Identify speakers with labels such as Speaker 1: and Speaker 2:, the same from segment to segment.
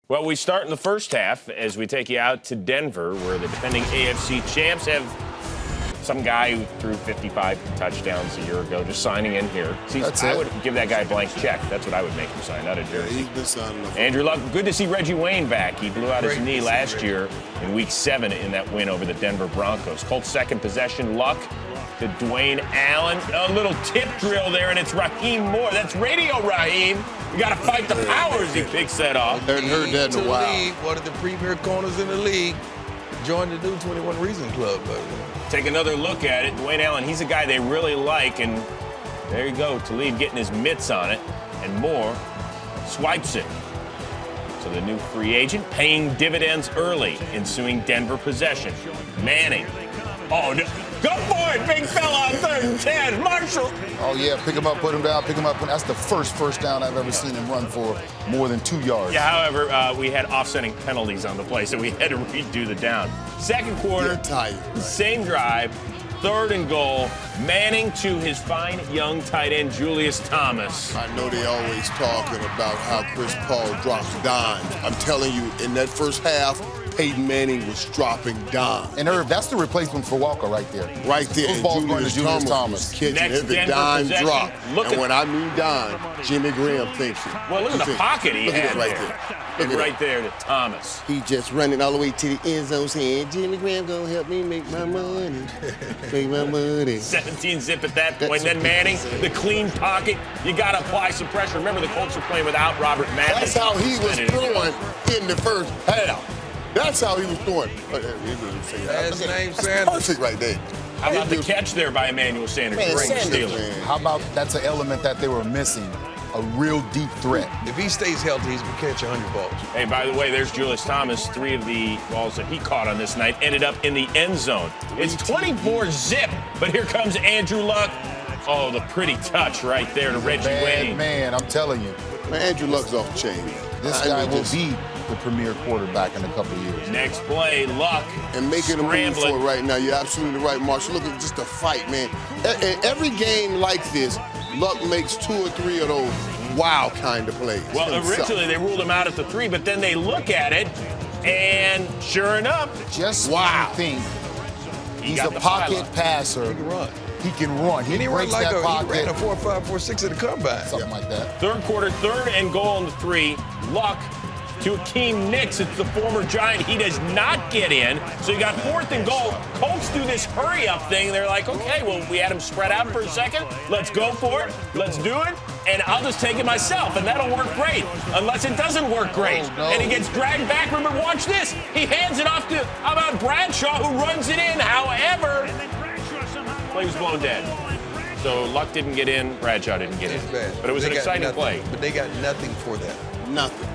Speaker 1: Well, we start in the first half as we take you out to Denver, where the defending AFC champs have some guy who threw 55 touchdowns a year ago just signing in here. See, I would give that guy a blank check. That's what I would make him sign, not a jersey.
Speaker 2: He's been signing up.
Speaker 1: Andrew Luck, good to see Reggie Wayne back. He blew out his knee last year in Week 7 in that win over the Denver Broncos. Colts second possession, Luck to Dwayne Allen. A little tip drill there, and it's Raheem Moore. That's Radio Raheem. You got to fight the powers. He picks that off.
Speaker 2: I haven't heard that in a while.
Speaker 3: One of the premier corners in the league. Joined the new 21 Reason Club.
Speaker 1: Take another look at it. Dwayne Allen, he's a guy they really like, and there you go. Talib getting his mitts on it, and Moore swipes it. So the new free agent paying dividends early, ensuing Denver possession. Manning. Oh, go for it, big fella on 3rd and 10. Marshall.
Speaker 4: Oh, yeah, pick him up, put him down, pick him up. That's the first down I've ever seen him run for more than 2 yards.
Speaker 1: Yeah, however, we had offsetting penalties on the play, so we had to redo the down. Second quarter, same drive, 3rd and goal. Manning to his fine young tight end, Julius Thomas.
Speaker 2: I know they always talking about how Chris Paul drops dimes. I'm telling you, in that first half, Peyton Manning was dropping dimes.
Speaker 4: And Herb, that's the replacement for Walker right there.
Speaker 2: Right there.
Speaker 4: Those balls going to Julius Thomas.
Speaker 2: Catching every
Speaker 1: Denver
Speaker 2: dime
Speaker 1: possession.
Speaker 2: drop.
Speaker 1: And
Speaker 2: when I mean dime, Jimmy Graham thinks it.
Speaker 1: Well, look at the pocket he had
Speaker 2: right
Speaker 1: there. Look right there to Thomas.
Speaker 2: He just running all the way to the end zone saying, Jimmy Graham gonna help me make my money. Make my money.
Speaker 1: 17 zip at that point. Then Manning, the clean pocket. You got to apply some pressure. Remember, the Colts are playing without Robert Madden.
Speaker 2: That's how he was throwing in the first half. That's how he was throwing.
Speaker 3: Last name
Speaker 2: That's
Speaker 3: Sanders.
Speaker 2: perfect right there.
Speaker 1: How about the catch there by Emmanuel Sanders? Great stealer.
Speaker 4: How about that's an element that they were missing? A real deep threat.
Speaker 3: If he stays healthy, he's going to catch 100 balls.
Speaker 1: Hey, by the way, there's Julius Thomas. 3 of the balls that he caught on this night ended up in the end zone. It's 24 zip, but here comes Andrew Luck. Oh, the pretty touch right there to Reggie Wayne.
Speaker 4: Man, I'm telling you.
Speaker 2: Man, Andrew Luck's off the chain.
Speaker 4: This guy will be the premier quarterback in a couple of years.
Speaker 1: Next play, Luck
Speaker 2: and making a move for it right now. You're absolutely right, Marshall. Look at just the fight, man. In every game like this, Luck makes 2 or 3 of those wow kind of plays.
Speaker 1: Well, originally they ruled him out at the 3, but then they look at it, and sure enough,
Speaker 4: just when you think he's a pocket passer.
Speaker 3: He can run.
Speaker 4: He can run. He breaks
Speaker 3: like
Speaker 4: that pocket.
Speaker 3: He ran a 4.5, 4.6 at the combine.
Speaker 4: Something like that.
Speaker 1: Third quarter, 3rd and goal on the 3. Luck to Akeem Nicks. It's the former Giant. He does not get in. So you got 4th and goal. Colts do this hurry-up thing. They're like, okay, well, we had him spread out for a second. Let's go for it. Let's do it. And I'll just take it myself, and that'll work great. Unless it doesn't work great.
Speaker 4: Oh, no.
Speaker 1: And he gets dragged back. Remember, watch this. He hands it off to, how about Bradshaw, who runs it in. However, play was blown dead. So Luck didn't get in, Bradshaw didn't get in. But it was an exciting play.
Speaker 3: But they got nothing for that.
Speaker 2: Nothing.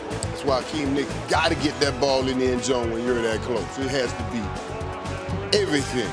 Speaker 2: That's why Akeem Nicks got to get that ball in the end zone when you're that close. It has to be everything.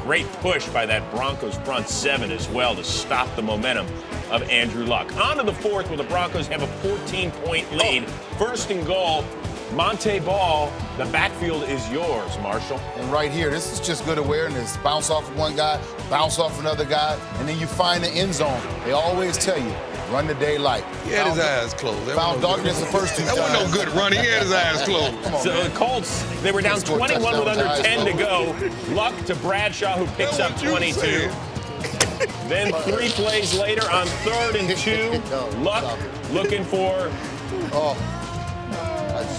Speaker 1: Great push by that Broncos front 7 as well to stop the momentum of Andrew Luck. On to the 4th, where the Broncos have a 14-point lead. 1st and goal. Monte Ball, the backfield is yours, Marshall.
Speaker 4: And right here, this is just good awareness. Bounce off of one guy, bounce off another guy, and then you find the end zone. They always tell you, run the daylight.
Speaker 3: He had his eyes closed.
Speaker 4: Found darkness the first 2 times.
Speaker 3: That wasn't no good running. He had his eyes closed.
Speaker 1: So the Colts, they were down 21 with under 10 to go. Luck to Bradshaw, who picks up 22. Then 3 plays later on 3rd and 2. Luck looking for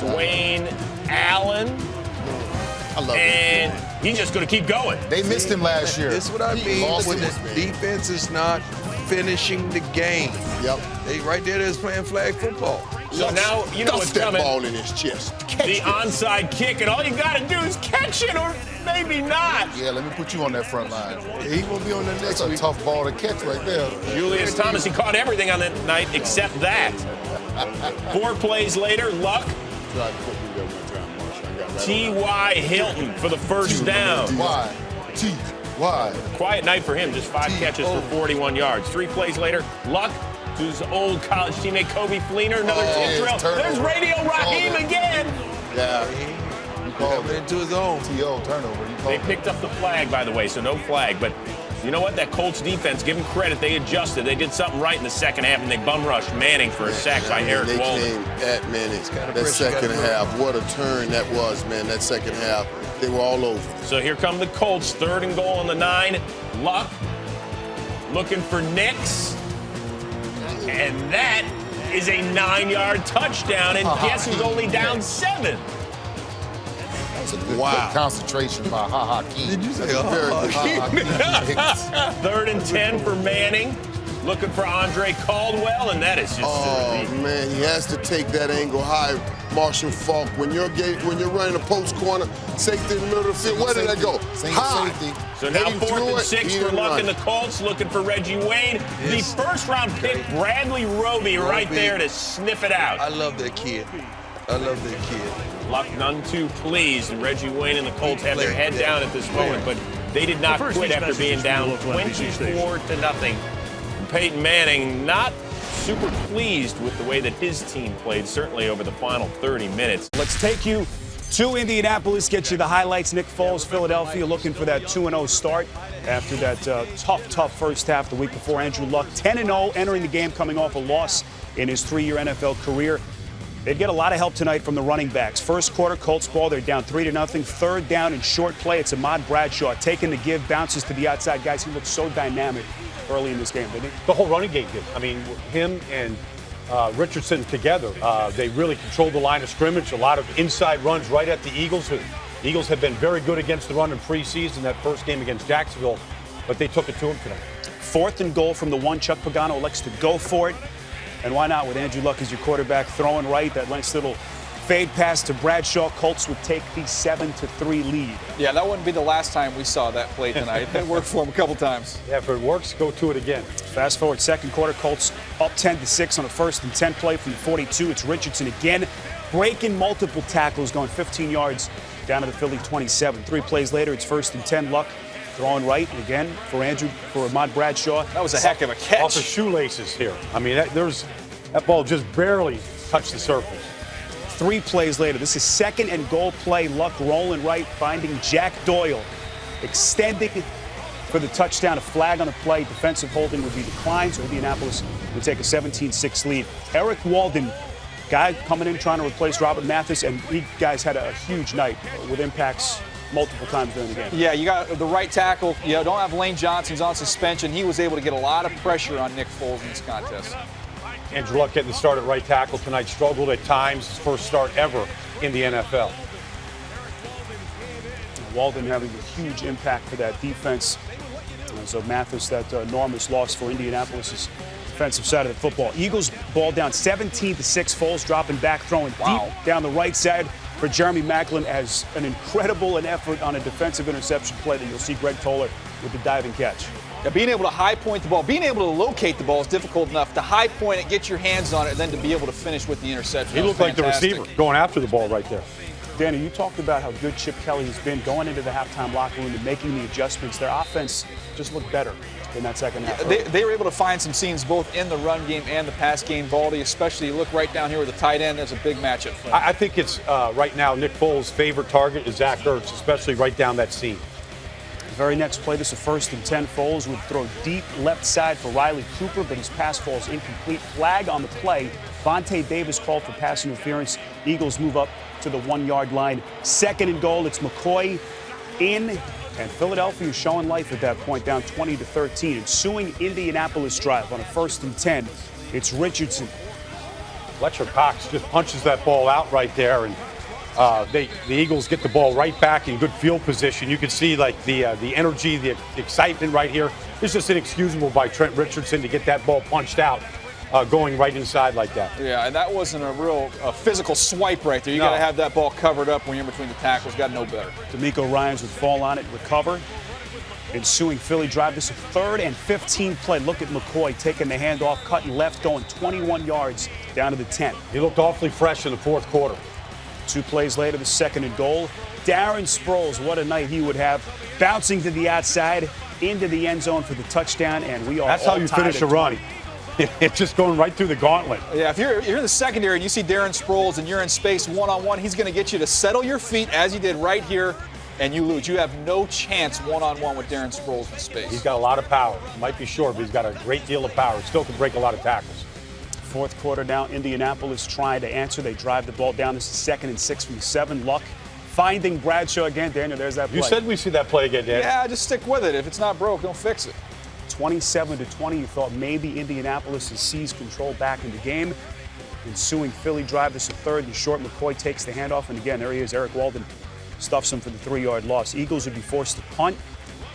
Speaker 1: Dwayne Allen.
Speaker 2: I love
Speaker 1: and he's just going to keep going.
Speaker 4: They missed him last year.
Speaker 3: This is what I mean when the defense is not finishing the game.
Speaker 2: Yep.
Speaker 3: They right there is playing flag football.
Speaker 1: So now you know what's coming.
Speaker 2: Ball in his chest.
Speaker 1: The onside kick, and all you got to do is catch it, or maybe not.
Speaker 4: Yeah, let me put you on that front line.
Speaker 2: He will be on the next.
Speaker 4: That's a tough ball to catch right there.
Speaker 1: Julius Thomas, he caught everything on that night except that. 4 plays later, Luck. T.Y. Hilton for the first down.
Speaker 4: Why? T.Y.
Speaker 1: Quiet night for him, just 5 catches for 41 yards. 3 plays later, Luck to his old college teammate Kobe Fleener, another tip drill. There's Radio Raheem again.
Speaker 2: Yeah.
Speaker 3: Coming into his own.
Speaker 4: T.O. turnover.
Speaker 1: They picked up the flag, by the way, so no flag, but You know what? That Colts defense, give them credit. They adjusted. They did something right in the second half, and they bum rushed Manning for a sack by Eric Walden.
Speaker 2: They came at Manning that second half. What a turn that was, man, that second half. They were all over.
Speaker 1: So here come the Colts, 3rd and goal on the 9. Luck looking for Nix. And that is a 9-yard touchdown, and guess who's only down 7?
Speaker 4: That's a good concentration by Key.
Speaker 3: Did you say
Speaker 2: Very good.
Speaker 1: 3rd and 10 for Manning. Looking for Andre Caldwell, and that is just
Speaker 2: man, he has to take that angle high. Marshall Faulk, when you're running a post corner, safety in the middle of the field, where did that go? High.
Speaker 4: Safety.
Speaker 1: So now 4th and 6 for Luck and the Colts, looking for Reggie Wayne. The first-round pick, Bradley Roby, right there to sniff it out.
Speaker 3: I love that kid.
Speaker 1: Luck none too pleased, and Reggie Wayne and the Colts have their head down at this moment, but they did not quit after being down 24-0. Peyton Manning not super pleased with the way that his team played, certainly over the final 30 minutes.
Speaker 5: Let's take you to Indianapolis, get you the highlights. Nick Foles, Philadelphia, looking for that 2-0 start after that tough first half the week before. Andrew Luck, 10-0, entering the game coming off a loss in his 3-year NFL career. They'd get a lot of help tonight from the running backs. First quarter, Colts ball, they're down 3-0. 3rd down in short play, it's Ahmad Bradshaw taking the give, bounces to the outside. Guys, he looked so dynamic early in this game, didn't he?
Speaker 6: The whole running game did. I mean, him and Richardson together, they really controlled the line of scrimmage. A lot of inside runs right at the Eagles. The Eagles have been very good against the run in preseason, that first game against Jacksonville, but they took it to him tonight.
Speaker 5: 4th and goal from the 1. Chuck Pagano elects to go for it. And why not with Andrew Luck as your quarterback, throwing right, that nice little fade pass to Bradshaw. Colts would take the 7-3 lead.
Speaker 7: Yeah, that wouldn't be the last time we saw that play tonight. It worked for him a couple times.
Speaker 6: Yeah, if it works, go to it again.
Speaker 5: Fast forward, second quarter, Colts up 10-6 on a 1st and 10 play from the 42. It's Richardson again, breaking multiple tackles, going 15 yards down to the Philly 27. 3 plays later, it's 1st and 10. Luck throwing right again for Ahmad Bradshaw.
Speaker 7: That was a heck of a catch.
Speaker 6: Off the shoelaces here. I mean, that ball just barely touched the surface.
Speaker 5: 3 plays later, this is 2nd and goal play. Luck rolling right, finding Jack Doyle, extending for the touchdown. A flag on the play. Defensive holding would be declined, so Indianapolis would take a 17-6 lead. Eric Walden, guy coming in trying to replace Robert Mathis, and he guys had a huge night with impacts multiple times during the game.
Speaker 7: Yeah, you got the right tackle. You don't have Lane Johnson. He's on suspension. He was able to get a lot of pressure on Nick Foles in this contest.
Speaker 6: Andrew Luck getting the start at right tackle tonight, struggled at times, his first start ever in the NFL.
Speaker 5: Walden having a huge impact for that defense. So Mathis, that enormous loss for Indianapolis' defensive side of the football. Eagles ball down 17-6. Foles dropping back, throwing deep down the right side for Jeremy Maclin as an incredible effort on a defensive interception play that you'll see Greg Toller with the diving catch.
Speaker 7: Yeah, being able to high point the ball, being able to locate the ball is difficult enough. To high point it, get your hands on it, and then to be able to finish with the interception.
Speaker 6: He looked like the receiver going after the ball right there.
Speaker 5: Danny, you talked about how good Chip Kelly has been going into the halftime locker room and making the adjustments. Their offense just looked better in that second half.
Speaker 7: They were able to find some seams both in the run game and the pass game. Baldy, especially, look right down here with the tight end. There's a big matchup for him.
Speaker 6: I think it's right now Nick Foles' favorite target is Zach Ertz, especially right down that seam.
Speaker 5: The very next play, this is 1st and 10. Foles would throw deep left side for Riley Cooper, but his pass falls incomplete. Flag on the play. Vontae Davis called for pass interference. Eagles move up to the 1-yard line. 2nd and goal, it's McCoy in, and Philadelphia is showing life at that point, down 20-13. Ensuing Indianapolis drive on a 1st and 10. It's Richardson.
Speaker 6: Fletcher Cox just punches that ball out right there, and the Eagles get the ball right back in good field position. You can see like the energy, the excitement right here. It's just inexcusable by Trent Richardson to get that ball punched out, going right inside like that.
Speaker 7: Yeah, and that wasn't a real physical swipe right there. You got to have that ball covered up when you're in between the tackles. Got to know better.
Speaker 5: D'Amico Ryans would fall on it, recover. Ensuing Philly drive. This is 3rd and 15 play. Look at McCoy taking the handoff, cutting left, going 21 yards down to the 10.
Speaker 6: He looked awfully fresh in the 4th quarter.
Speaker 5: 2 plays later, the 2nd and goal. Darren Sproles, what a night he would have. Bouncing to the outside, into the end zone for the touchdown, and we are
Speaker 6: That's how you finish a run. It's just going right through the gauntlet.
Speaker 7: Yeah, if you're in the secondary and you see Darren Sproles and you're in space one-on-one, he's going to get you to settle your feet, as he did right here, and you lose. You have no chance one-on-one with Darren Sproles in space.
Speaker 6: He's got a lot of power. He might be short, but he's got a great deal of power. Still can break a lot of tackles.
Speaker 5: Fourth quarter now, Indianapolis trying to answer. They drive the ball down. This is 2nd and 6 from the 7. Luck finding Bradshaw again. Daniel, there's that play.
Speaker 6: You said we see that play again, Dan.
Speaker 7: Yeah, just stick with it. If it's not broke, don't fix it.
Speaker 5: 27-20. You thought maybe Indianapolis has seized control back in the game. Ensuing Philly drive. This is 3rd and short. McCoy takes the handoff, and again, there he is. Eric Walden stuffs him for the 3-yard loss. Eagles would be forced to punt.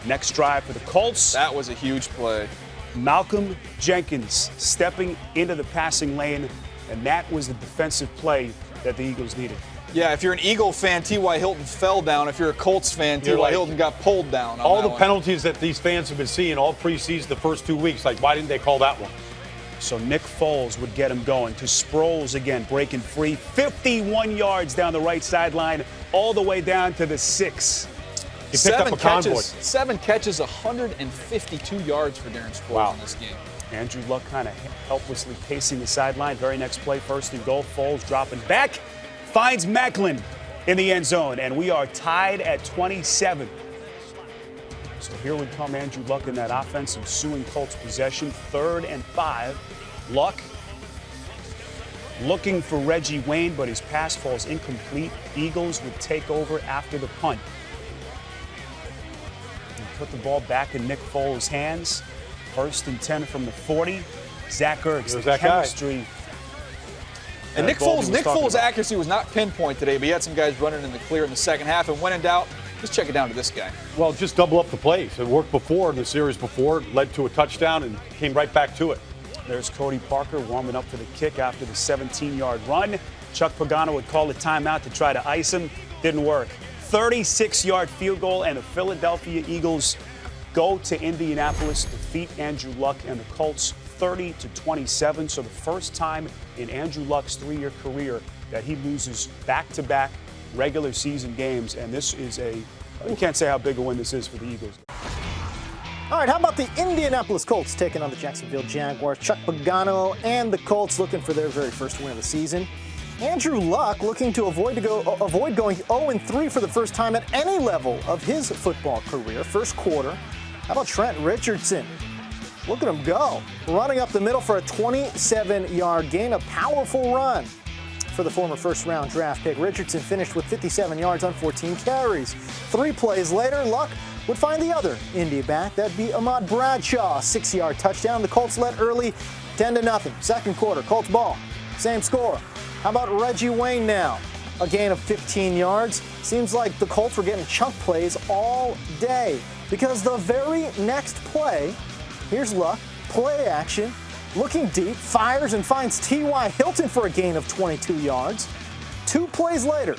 Speaker 5: Next drive for the Colts.
Speaker 7: That was a huge play.
Speaker 5: Malcolm Jenkins stepping into the passing lane, and that was the defensive play that the Eagles needed.
Speaker 7: Yeah, if you're an Eagle fan, T.Y. Hilton fell down. If you're a Colts fan, T.Y. Hilton got pulled down.
Speaker 6: All the penalties that these fans have been seeing all preseason, the first 2 weeks, like why didn't they call that one?
Speaker 5: So Nick Foles would get him going to Sproles again, breaking free. 51 yards down the right sideline, all the way down to the 6.
Speaker 6: He picked up a convoy.
Speaker 7: 7 catches, 152 yards for Darren Sproles in this game.
Speaker 5: Andrew Luck kind of helplessly pacing the sideline. Very next play, 1st and goal. Foles dropping back, finds Macklin in the end zone, and we are tied at 27. So here would come Andrew Luck in that offense, ensuing Colts possession. 3rd and 5. Luck looking for Reggie Wayne, but his pass falls incomplete. Eagles would take over after the punt. Put the ball back in Nick Foles' hands. 1st and 10 from the 40. Zach Ertz, the chemistry.
Speaker 7: And Nick Foles' accuracy was not pinpoint today, but he had some guys running in the clear in the second half. And when in doubt, just check it down to this guy.
Speaker 6: Well, just double up the plays. It worked before in the series before, led to a touchdown, and came right back to it.
Speaker 5: There's Cody Parker warming up for the kick after the 17-yard run. Chuck Pagano would call a timeout to try to ice him. Didn't work. 36-yard field goal, and the Philadelphia Eagles go to Indianapolis, defeat Andrew Luck and the Colts 30-27. So the first time in Andrew Luck's 3-year career that he loses back-to-back regular season games, and this is you can't say how big a win this is for the Eagles.
Speaker 8: All right, how about the Indianapolis Colts taking on the Jacksonville Jaguars? Chuck Pagano and the Colts looking for their very first win of the season. Andrew Luck looking to avoid going 0-3 for the first time at any level of his football career. First quarter. How about Trent Richardson? Look at him go. Running up the middle for a 27-yard gain. A powerful run for the former first-round draft pick. Richardson finished with 57 yards on 14 carries. 3 plays later, Luck would find the other Indy back. That'd be Ahmad Bradshaw. 6-yard touchdown. The Colts led early, 10-0. Second quarter, Colts ball. Same score. How about Reggie Wayne now? A gain of 15 yards. Seems like the Colts were getting chunk plays all day because the very next play, here's Luck, play action, looking deep, fires and finds T.Y. Hilton for a gain of 22 yards. 2 plays later,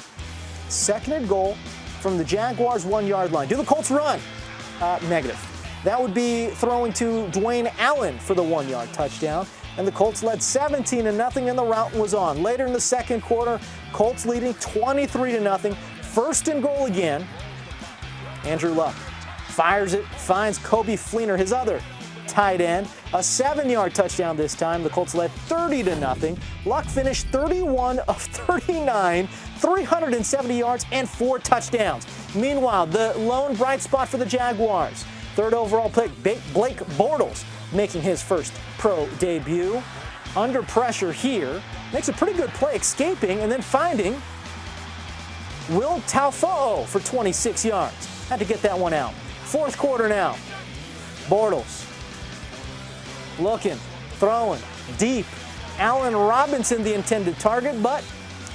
Speaker 8: 2nd and goal from the Jaguars' 1-yard line. Do the Colts run? Negative. That would be throwing to Dwayne Allen for the 1-yard touchdown. And the Colts led 17-0, and the rout was on. Later in the second quarter, Colts leading 23-0. 1st and goal again. Andrew Luck fires it, finds Kobe Fleener, his other tight end. A 7-yard touchdown this time. The Colts led 30-0. Luck finished 31 of 39, 370 yards, and 4 touchdowns. Meanwhile, the lone bright spot for the Jaguars, 3rd overall pick, Blake Bortles, making his first pro debut. Under pressure here, makes a pretty good play, escaping and then finding Will Taufo'o for 26 yards. Had to get that one out. 4th quarter now. Bortles looking, throwing, deep. Allen Robinson, the intended target, but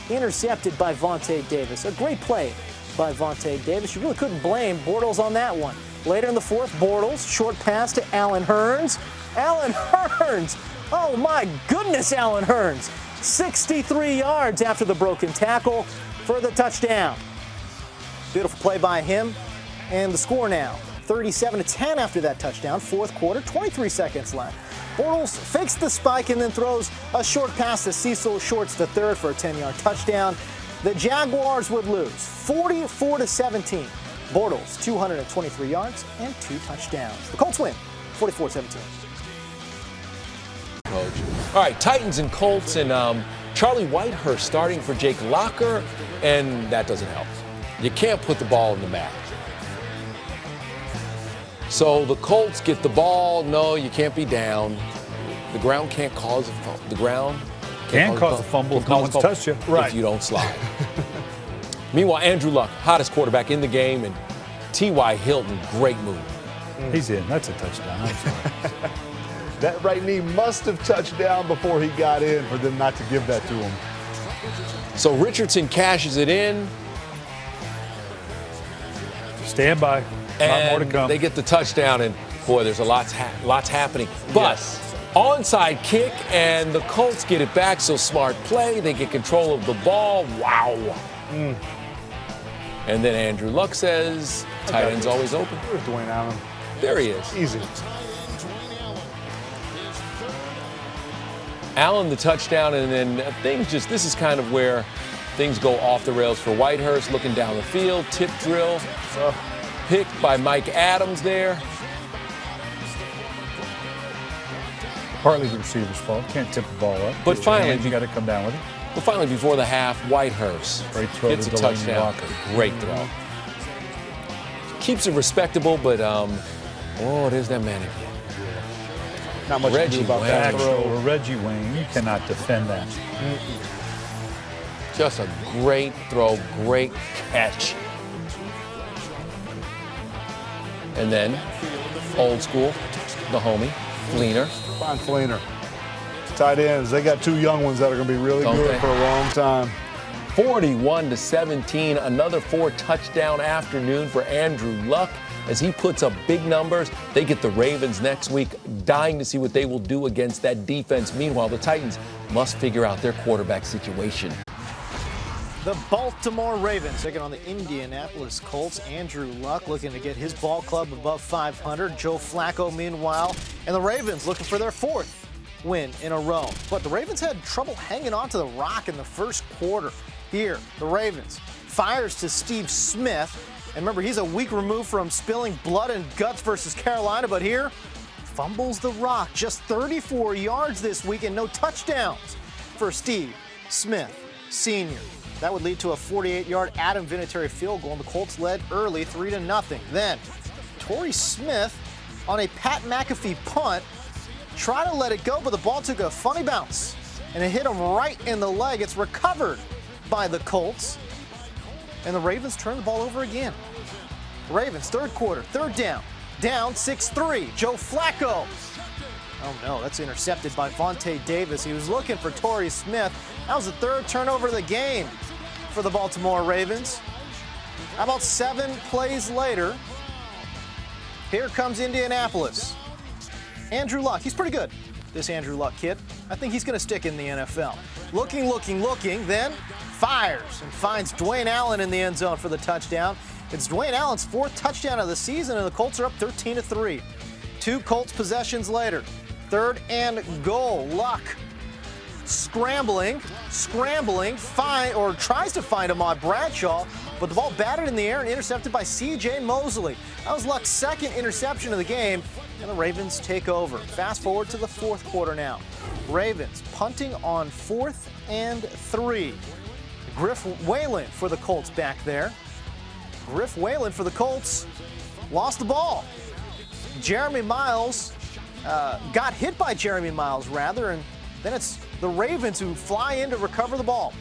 Speaker 8: intercepted by Vontae Davis. A great play by Vontae Davis. You really couldn't blame Bortles on that one. Later in the 4th, Bortles, short pass to Allen Hurns. Allen Hurns! Oh my goodness, Allen Hurns! 63 yards after the broken tackle for the touchdown. Beautiful play by him. And the score now, 37-10 after that touchdown. 4th quarter, 23 seconds left. Bortles fakes the spike and then throws a short pass to Cecil Shorts III for a 10-yard touchdown. The Jaguars would lose 44-17. Bortles, 223 yards and 2 touchdowns. The Colts win 44-17.
Speaker 1: Coach. All right, Titans and Colts, and Charlie Whitehurst starting for Jake Locker, and that doesn't help.
Speaker 9: You can't put the ball in the mat. So the Colts get the ball. No, you can't be down. The ground can't cause a fumble. The ground
Speaker 10: can cause a fumble if no one's touched you.
Speaker 9: If you don't slide. Meanwhile, Andrew Luck, hottest quarterback in the game, and T.Y. Hilton, great move.
Speaker 10: He's in. That's a touchdown. I'm sorry.
Speaker 11: That right knee must have touched down before he got in for them not to give that to him.
Speaker 9: So Richardson cashes it in.
Speaker 10: Stand by. Not more to come.
Speaker 9: They get the touchdown, and boy, there's lots happening. But onside kick, and the Colts get it back. So smart play. They get control of the ball. Wow. And then Andrew Luck says, tight end's always open.
Speaker 11: Where's Dwayne Allen?
Speaker 9: There he is.
Speaker 11: Easy.
Speaker 9: Allen the touchdown, and then this is kind of where things go off the rails for Whitehurst, looking down the field, tip drill, picked by Mike Adams there.
Speaker 10: Partly the receiver's fault. Can't tip the ball up.
Speaker 9: But finally,
Speaker 10: you got to come down with it.
Speaker 9: But finally, before the half, Whitehurst gets a touchdown. Great throw. Keeps it respectable, but there's that man again.
Speaker 11: Not much
Speaker 10: Reggie
Speaker 11: to do about that throw.
Speaker 10: Reggie Wayne, you cannot defend that.
Speaker 9: Just a great throw, great catch. And then, old school, the homie, Fleener.
Speaker 11: Fine Fleener. Tight ends, they got two young ones that are going to be really good for a long time.
Speaker 9: 41-17, another 4-touchdown afternoon for Andrew Luck as he puts up big numbers. They get the Ravens next week, dying to see what they will do against that defense. Meanwhile, the Titans must figure out their quarterback situation.
Speaker 8: The Baltimore Ravens taking on the Indianapolis Colts. Andrew Luck looking to get his ball club above 500. Joe Flacco, meanwhile, and the Ravens looking for their 4th win in a row. But the Ravens had trouble hanging on to the rock in the first quarter. Here, the Ravens fires to Steve Smith. And remember, he's a week removed from spilling blood and guts versus Carolina. But here, fumbles the rock. Just 34 yards this week and no touchdowns for Steve Smith, Sr. That would lead to a 48-yard Adam Vinatieri field goal, and the Colts led early 3-0. Then, Torrey Smith on a Pat McAfee punt tried to let it go, but the ball took a funny bounce, and it hit him right in the leg. It's recovered by the Colts, and the Ravens turn the ball over again. Ravens, third quarter, third down, down 6-3. Joe Flacco. Oh no, that's intercepted by Vontae Davis. He was looking for Torrey Smith. That was the third turnover of the game for the Baltimore Ravens. How about 7 plays later? Here comes Indianapolis. Andrew Luck, he's pretty good, this Andrew Luck kid. I think he's going to stick in the NFL. Looking, then fires and finds Dwayne Allen in the end zone for the touchdown. It's Dwayne Allen's 4th touchdown of the season, and the Colts are up 13-3. 2 Colts possessions later. 3rd and goal. Luck scrambling, tries to find Ahmad Bradshaw, but the ball batted in the air and intercepted by C.J. Mosley. That was Luck's 2nd interception of the game, and the Ravens take over. Fast forward to the 4th quarter now. Ravens punting on 4th and 3. Griff Whalen for the Colts back there. Griff Whalen for the Colts lost the ball. Jeremy Miles got hit by Jeremy Miles, rather, and then it's the Ravens who fly in to recover the ball.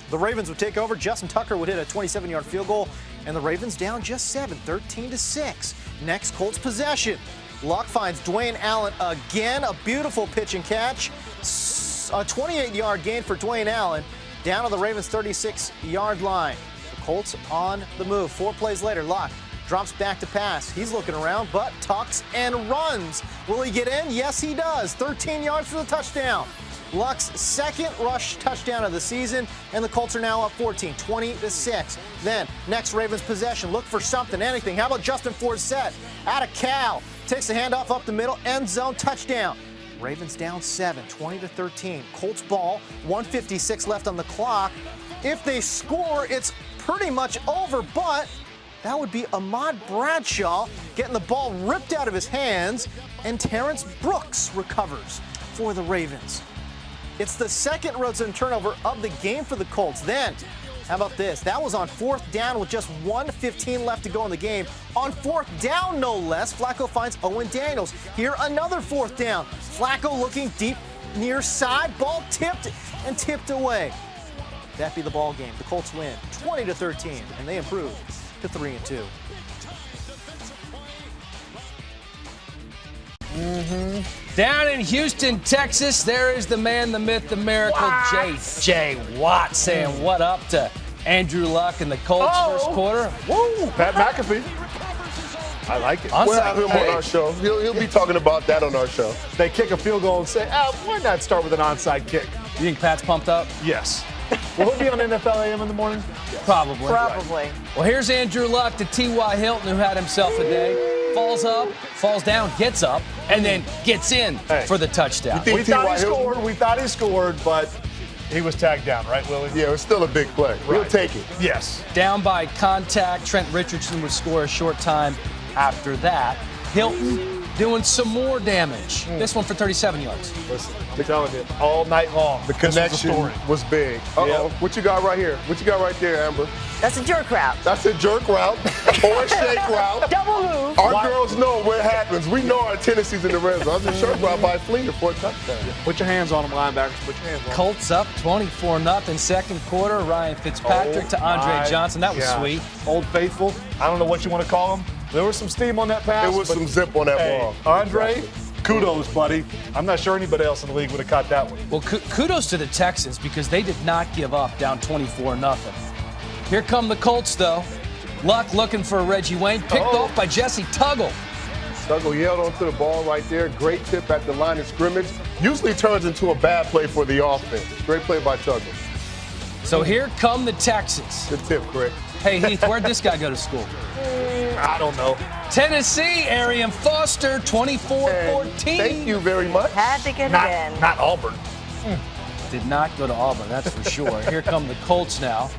Speaker 8: The Ravens would take over. Justin Tucker would hit a 27-yard field goal, and the Ravens down just 7, 13-6. Next Colts possession. Luck finds Dwayne Allen again. A beautiful pitch and catch. A 28-yard gain for Dwayne Allen down to the Ravens' 36-yard line. The Colts on the move. 4 plays later, Luck drops back to pass. He's looking around, but tucks and runs. Will he get in? Yes, he does. 13 yards for the touchdown. Luck's 2nd rush touchdown of the season, and the Colts are now up 14, 20-6. Then, next Ravens possession. Look for something, anything. How about Justin Forsett? Out of Cal. Takes the handoff up the middle, end zone, touchdown. Ravens down 7, 20-13. Colts ball, 1:56 left on the clock. If they score, it's pretty much over, but that would be Ahmad Bradshaw getting the ball ripped out of his hands, and Terrence Brooks recovers for the Ravens. It's the 2nd red zone turnover of the game for the Colts. Then, How about this? That was on 4th down with just 1:15 left to go in the game. On 4th down, no less, Flacco finds Owen Daniels. Here, another 4th down. Flacco looking deep near side. Ball tipped and tipped away. That'd be the ball game. The Colts win 20-13, and they improve to 3-2.
Speaker 12: Down in Houston, Texas, there is the man, the myth, the miracle, J.J. Watt saying what up to Andrew Luck in the Colts first quarter.
Speaker 11: Woo! Pat McAfee. I like it.
Speaker 2: We'll have him on our show. He'll be talking about that on our show.
Speaker 11: They kick a field goal and say, why not start with an onside kick?
Speaker 12: You think Pat's pumped up?
Speaker 11: Yes. Will he be on NFL AM in the morning?
Speaker 12: Yes. Probably.
Speaker 13: Probably.
Speaker 12: Well, here's Andrew Luck to T.Y. Hilton, who had himself a day. Falls up, falls down, gets up, and then gets in for the touchdown.
Speaker 11: We thought he scored, but he was tagged down, right, Willie?
Speaker 2: Yeah, it was still a big play.
Speaker 11: Right.
Speaker 2: We'll take it.
Speaker 11: Yes.
Speaker 12: Down by contact, Trent Richardson would score a short time after that. Hilton doing some more damage. This one for 37 yards.
Speaker 11: Listen, I'm telling you, all night long.
Speaker 2: The connection was big. Uh-oh. What you got right here? What you got right there, Amber?
Speaker 13: That's a jerk route.
Speaker 2: That's a jerk route or a shake route.
Speaker 13: Double move.
Speaker 2: Our girls know what happens. We know our tendencies in the red zone. That's a jerk route by Fleeter for a touchdown.
Speaker 11: Put your hands on them, linebackers. Put your hands on them.
Speaker 12: Colts up 24-0 second quarter. Ryan Fitzpatrick to Andre Johnson. That was sweet.
Speaker 11: Old Faithful. I don't know what you want to call him. There was some steam on that pass.
Speaker 2: There was some zip on that ball.
Speaker 11: Andre, kudos, buddy. I'm not sure anybody else in the league would have caught that one.
Speaker 12: Well, kudos to the Texans because they did not give up down 24-0. Here come the Colts, though. Luck looking for Reggie Wayne. Picked off by Jesse Tuggle.
Speaker 2: Tuggle yelled onto the ball right there. Great tip at the line of scrimmage. Usually turns into a bad play for the offense. Great play by Tuggle.
Speaker 12: So here come the Texans.
Speaker 2: Good tip, Craig.
Speaker 12: Hey, Heath, where'd this guy go to school?
Speaker 11: I don't know.
Speaker 12: Tennessee, Arian Foster, 24-14.
Speaker 2: Thank you very much.
Speaker 13: Had to get it in.
Speaker 11: Not Auburn.
Speaker 12: Did not go to Auburn, that's for sure. Here come the Colts now.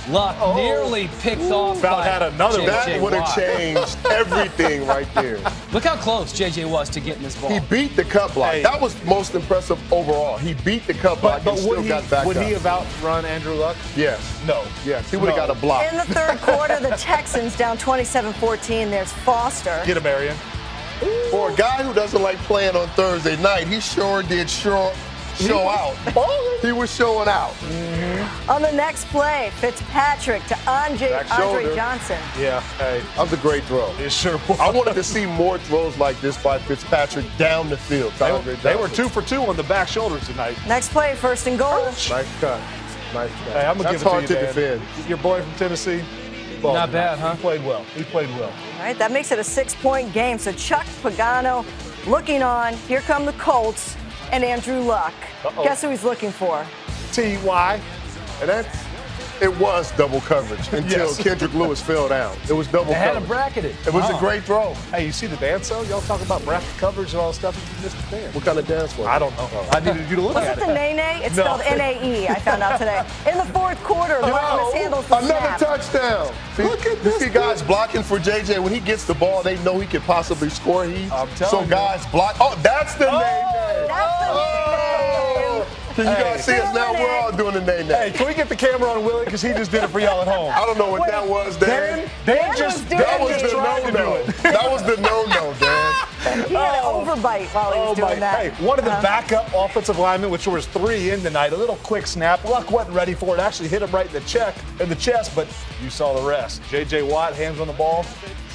Speaker 12: Luck nearly picked off by
Speaker 11: another.
Speaker 2: That would have changed everything right there.
Speaker 12: Look how close JJ was to getting this ball.
Speaker 2: He beat the cut block. That was most impressive overall. He beat the cut block and still got back up.
Speaker 11: Would he have outrun Andrew Luck?
Speaker 2: Yes.
Speaker 11: No.
Speaker 2: Yes. He would have got a block.
Speaker 13: In the third quarter, the Texans down 27-14. There's Foster.
Speaker 11: Get him, Arian.
Speaker 2: For a guy who doesn't like playing on Thursday night, he sure did show out. He was showing out.
Speaker 13: On the next play, Fitzpatrick to Andre Johnson.
Speaker 11: Yeah, hey.
Speaker 2: That was a great throw.
Speaker 11: It sure was.
Speaker 2: I wanted to see more throws like this by Fitzpatrick down the field.
Speaker 11: They were 2 for 2 on the back shoulders tonight.
Speaker 13: Next play, 1st and goal.
Speaker 2: Nice cut. Nice cut.
Speaker 11: Hey, I'm going to give it to you,
Speaker 2: hard to defend.
Speaker 11: Your boy from Tennessee.
Speaker 12: Not bad, huh?
Speaker 11: He played well.
Speaker 13: All right, that makes it a 6-point game. So Chuck Pagano looking on. Here come the Colts and Andrew Luck. Guess who he's looking for?
Speaker 11: T.Y.
Speaker 2: And it was double coverage until Kendrick Lewis fell down. It was double
Speaker 12: They had
Speaker 2: coverage.
Speaker 12: him bracketed.
Speaker 2: It was a great throw.
Speaker 11: Hey, you see the dance, though? Y'all talk about bracket coverage and all that stuff. You missed the dance.
Speaker 2: What kind of dance was it?
Speaker 11: I don't know. I needed you to look at
Speaker 13: Was it the Nene? It's spelled N-A-E, I found out today. In the fourth quarter, Martin mishandles the
Speaker 2: Another
Speaker 13: snap.
Speaker 2: touchdown. Look at this. You see guys blocking for JJ. When he gets the ball, they know he could possibly score. So guys block. Oh, that's the Nene.
Speaker 13: That's the Nene.
Speaker 2: Can you guys see us now? We're all doing the Nene.
Speaker 11: Hey, can we get the camera on Willie? Because he just did it for y'all at home.
Speaker 2: I don't know what that was, Dan.
Speaker 11: Dan just
Speaker 2: that was the no-no. That was the no-no, Dan.
Speaker 13: He had an overbite while he was doing that.
Speaker 11: Hey, one of the backup offensive linemen, which was 3 in tonight, a little quick snap. Luck wasn't ready for it. Actually hit him right in the chest, but you saw the rest. J.J. Watt, hands on the ball.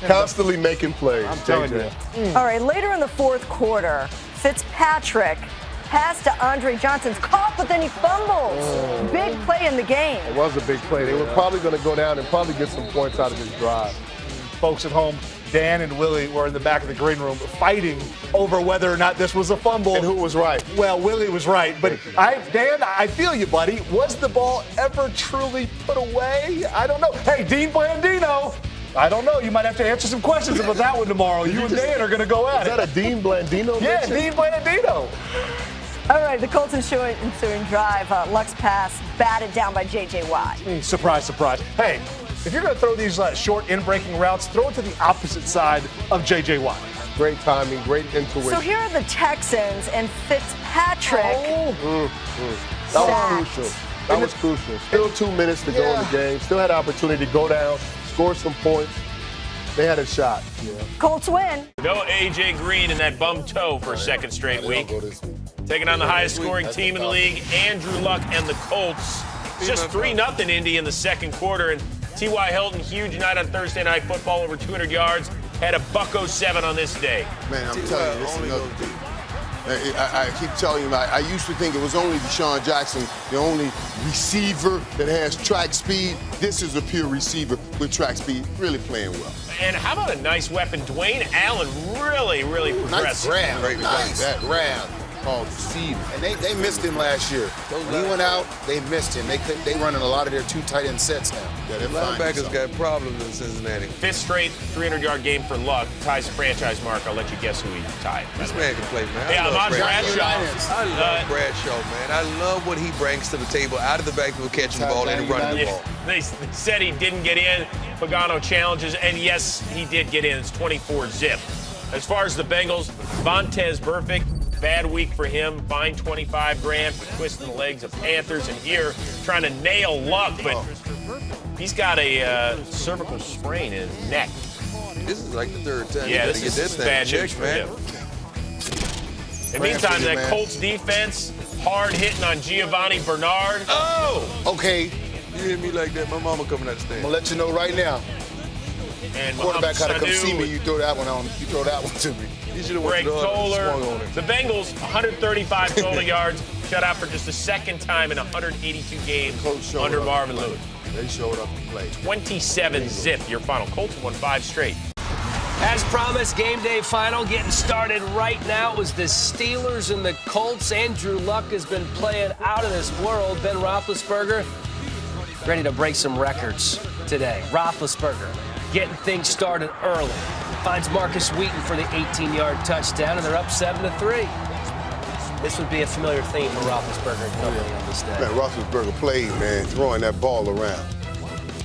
Speaker 2: Constantly making plays.
Speaker 11: I'm telling you.
Speaker 13: All right, later in the fourth quarter, Fitzpatrick pass to Andre Johnson's caught, but then he fumbles. Big play in the game.
Speaker 2: It was a big play. They were probably going to go down and probably get some points out of this drive.
Speaker 11: Folks at home, Dan and Willie were in the back of the green room fighting over whether or not this was a fumble.
Speaker 2: And who was right?
Speaker 11: Well, Willie was right. But Dan, I feel you, buddy. Was the ball ever truly put away? I don't know. Hey, Dean Blandino. I don't know. You might have to answer some questions about that one tomorrow. You and Dan are going to go at it.
Speaker 2: Is that a Dean Blandino?
Speaker 11: Yeah, Dean Blandino.
Speaker 13: All right, the Colts ensuing drive. Luck's pass batted down by J.J. Watt.
Speaker 11: Surprise, surprise. Hey, if you're going to throw these short in-breaking routes, throw it to the opposite side of J.J. Watt.
Speaker 2: Great timing, great intuition.
Speaker 13: So here are the Texans and Fitzpatrick.
Speaker 2: That was crucial.
Speaker 14: That was crucial. Still 2 minutes to go in the game. Still had an opportunity to go down, score some points. They had a shot. Yeah.
Speaker 13: Colts win.
Speaker 1: No A.J. Green in that bum toe for a second straight week. Taking on the highest scoring team in the league, Andrew Luck and the Colts. It's just 3-0 Indy in the second quarter. And T.Y. Hilton, huge night on Thursday Night Football, over 200 yards. Had a $107 on this day.
Speaker 2: Man, I'm telling you, this is another thing. I keep telling you, I used to think it was only Deshaun Jackson, the only receiver that has track speed. This is a pure receiver with track speed, really playing well.
Speaker 1: And how about a nice weapon? Dwayne Allen really progressive.
Speaker 4: Nice grab. Called Steve. And they missed him last year. When he went out, they missed him. They running a lot of their 2 tight end sets now.
Speaker 3: Yeah, the linebackers got problems in Cincinnati.
Speaker 1: 5th straight 300-yard game for Luck. Ties the franchise mark. I'll let you guess who he tied.
Speaker 3: This man can play, man.
Speaker 1: Yeah, Ahmad Bradshaw.
Speaker 3: I love Bradshaw, man. I love what he brings to the table out of the backfield, catching the ball and running the ball.
Speaker 1: They said he didn't get in. Pagano challenges, and yes, he did get in. It's 24-zip. As far as the Bengals, Vontaze Burfict. Bad week for him. Fined $25,000 for twisting the legs of Panthers. And here, trying to nail Luck, but he's got a cervical sprain in his neck.
Speaker 3: This is like the 3rd time.
Speaker 1: Yeah, this is bad news for him. In the meantime, that Colts defense, hard hitting on Giovanni Bernard.
Speaker 3: Oh!
Speaker 4: Okay.
Speaker 3: You hit me like that. My mama coming out the stand.
Speaker 4: I'm going to let you know right now.
Speaker 1: And
Speaker 4: quarterback had to come see me. You throw that one on. You throw that one to me.
Speaker 1: Greg Toller. The Bengals, 135 total yards, shut out for just the 2nd time in 182 games under Marvin Lewis.
Speaker 2: They showed up to play.
Speaker 1: 27-zip, your final. Colts won 5 straight.
Speaker 12: As promised, game day final getting started right now. It was the Steelers and the Colts. Andrew Luck has been playing out of this world. Ben Roethlisberger ready to break some records today. Roethlisberger getting things started early. Finds Marcus Wheaton for the 18-yard touchdown, and they're up 7-3. This would be a familiar theme for Roethlisberger and company on this day.
Speaker 2: Man, Roethlisberger played, man, throwing that ball around.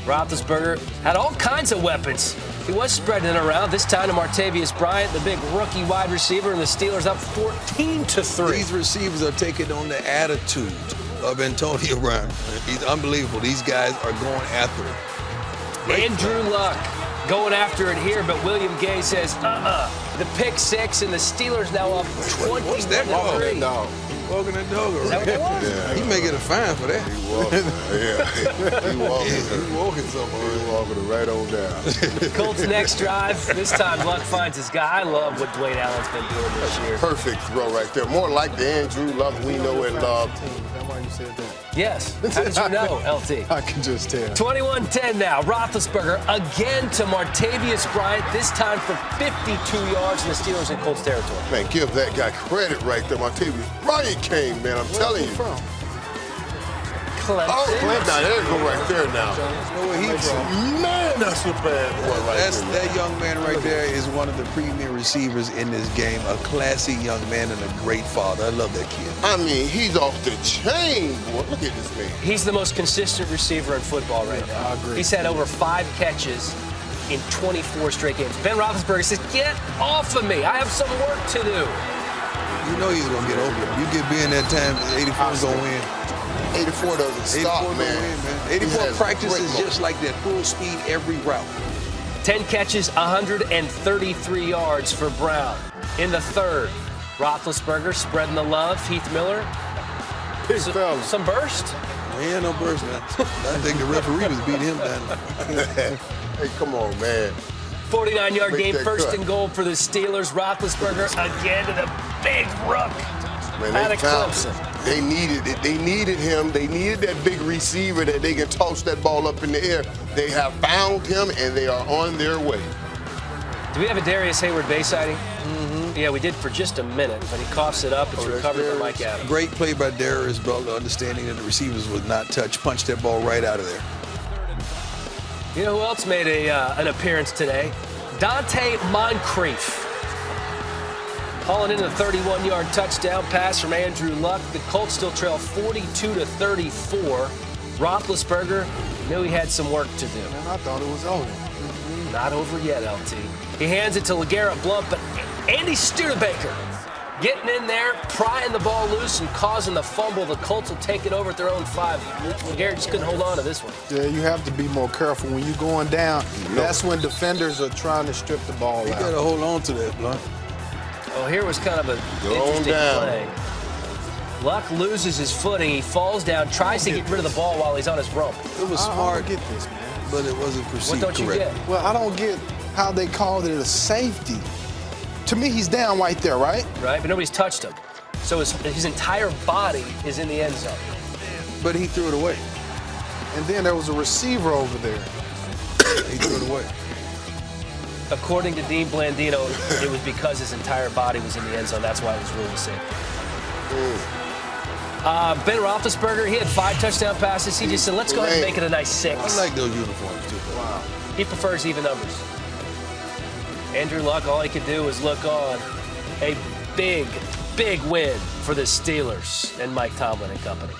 Speaker 12: Roethlisberger had all kinds of weapons. He was spreading it around, this time to Martavius Bryant, the big rookie wide receiver, and the Steelers up 14-3.
Speaker 3: These receivers are taking on the attitude of Antonio Brown. He's unbelievable. These guys are going after it.
Speaker 12: Andrew Luck going after it here, but William Gay says, The pick 6, and the Steelers now up 20-3.
Speaker 3: What's that ball? Walking that dog around.
Speaker 2: Yeah.
Speaker 3: He may get a fine for that.
Speaker 2: He walking. Yeah. He walking.
Speaker 3: He walking somewhere.
Speaker 2: He walking it right on down.
Speaker 12: Colts next drive. This time Luck finds his guy. I love what Dwayne Allen's been doing this year.
Speaker 2: Perfect throw right there. More like the Andrew Luck we know and love.
Speaker 8: Why you said that?
Speaker 12: Yes. How did you know, LT?
Speaker 14: I can just tell.
Speaker 12: 21-10 now. Roethlisberger again to Martavius Bryant, this time for 52 yards in the Steelers and Colts territory.
Speaker 2: Man, give that guy credit right there. Martavius Bryant came, man. I'm telling you.
Speaker 8: From?
Speaker 12: Clemson.
Speaker 2: Oh, Clemson. Now, there you go right there now.
Speaker 3: Know where he from?
Speaker 2: Man, that's a bad boy right there.
Speaker 3: That young man right there is one of the premier receivers in this game. A classy young man and a great father. I love that kid.
Speaker 2: I mean, he's off the chain, boy. Look at this man.
Speaker 12: He's the most consistent receiver in football right now.
Speaker 14: I agree.
Speaker 12: He's had over 5 catches in 24 straight games. Ben Roethlisberger says, get off of me. I have some work to do.
Speaker 3: You know he's going to get over it. You get being that time, 84 is going to win.
Speaker 2: 84 doesn't stop, man.
Speaker 3: 84 practices just like that, full speed every route.
Speaker 12: 10 catches, 133 yards for Brown. In the third, Roethlisberger spreading the love. Heath Miller, some burst.
Speaker 3: He ain't no burst, man. I think the referee was beating him down.
Speaker 2: Hey, come on, man.
Speaker 12: 49-yard game, first
Speaker 2: cut.
Speaker 12: and goal for the Steelers. Roethlisberger again to the big rook
Speaker 2: Man,
Speaker 12: out of Clemson.
Speaker 2: They needed it. They needed him. They needed that big receiver that they can toss that ball up in the air. They have found him, and they are on their way.
Speaker 12: Do we have a Darius Hayward base sighting? Mm-hmm. Yeah, we did for just a minute, but he coughs it up. It's recovered by Mike Adams.
Speaker 3: Great play by Darius Bell, understanding that the receivers was not touched. Punched that ball right out of there.
Speaker 12: You know who else made an appearance today? Dante Moncrief. Hauling in a 31-yard touchdown pass from Andrew Luck. The Colts still trail 42-34. Roethlisberger knew he had some work to do.
Speaker 14: Man, I thought it was over.
Speaker 12: Not over yet, LT. He hands it to LeGarrette Blount, but Andy Studebaker getting in there, prying the ball loose and causing the fumble. The Colts will take it over at their own 5. Garrett just couldn't hold on to this one.
Speaker 3: Yeah, you have to be more careful when you're going down. That's when defenders are trying to strip the ball out. You got to hold on to that, Blunt.
Speaker 12: Oh, here was kind of an interesting play. Luck loses his footing. He falls down, tries to get rid of the ball while he's on his rump.
Speaker 3: It was smart. I don't get this, man. But it wasn't perceived correct.
Speaker 12: What don't you get?
Speaker 3: Well, I don't get how they called it a safety. To me, he's down right there, right?
Speaker 12: Right, but nobody's touched him. So his entire body is in the end zone.
Speaker 3: But he threw it away. And then there was a receiver over there. He threw it away.
Speaker 12: According to Dean Blandino, it was because his entire body was in the end zone. That's why it was ruled a safety. Ben Roethlisberger, he had 5 touchdown passes. He just said, let's go ahead and make it a nice 6.
Speaker 3: I like those uniforms, too. Wow.
Speaker 12: He prefers even numbers. Andrew Luck, all he could do was look on. A big, big win for the Steelers and Mike Tomlin and company.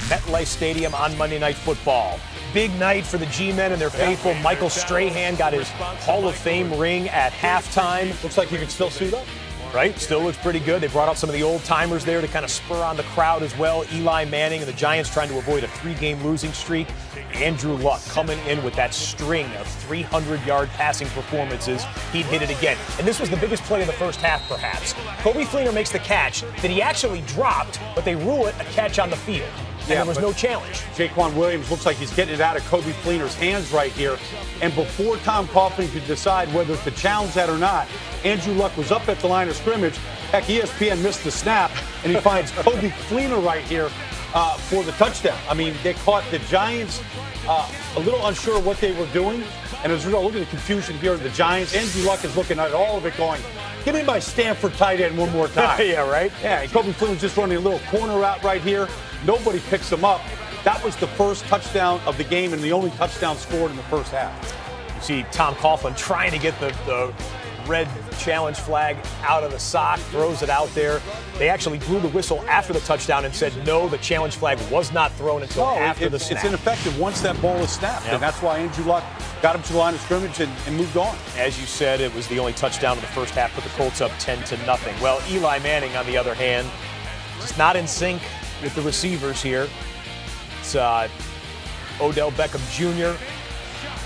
Speaker 1: MetLife Stadium on Monday Night Football. Big night for the G-men and their faithful. Michael Strahan got his Hall of Fame ring at halftime.
Speaker 6: Looks like he can still suit up.
Speaker 1: Right, still looks pretty good. They brought out some of the old-timers there to kind of spur on the crowd as well. Eli Manning and the Giants trying to avoid a 3-game losing streak. Andrew Luck coming in with that string of 300-yard passing performances. He'd hit it again. And this was the biggest play of the first half, perhaps. Coby Fleener makes the catch that he actually dropped, but they rule it a catch on the field. And there was no challenge.
Speaker 6: Jaquan Williams looks like he's getting it out of Coby Fleener's hands right here. And before Tom Coughlin could decide whether to challenge that or not, Andrew Luck was up at the line of scrimmage. Heck, ESPN missed the snap, and he finds Coby Fleener right here for the touchdown. I mean, they caught the Giants a little unsure of what they were doing. And as a result, look at the confusion here of the Giants. Andrew Luck is looking at all of it going, give me my Stanford tight end one more time.
Speaker 1: Yeah, right?
Speaker 6: Yeah, and Coby Fleener's just running a little corner route right here. Nobody picks him up. That was the first touchdown of the game and the only touchdown scored in the first half.
Speaker 1: You see Tom Coughlin trying to get the red challenge flag out of the sock, throws it out there. They actually blew the whistle after the touchdown and said, no, the challenge flag was not thrown until after the snap.
Speaker 6: It's ineffective once that ball is snapped, and that's why Andrew Luck got him to the line of scrimmage and moved on.
Speaker 1: As you said, it was the only touchdown of the first half, put the Colts up 10-0. Well, Eli Manning, on the other hand, just not in sync with the receivers here. It's Odell Beckham Jr.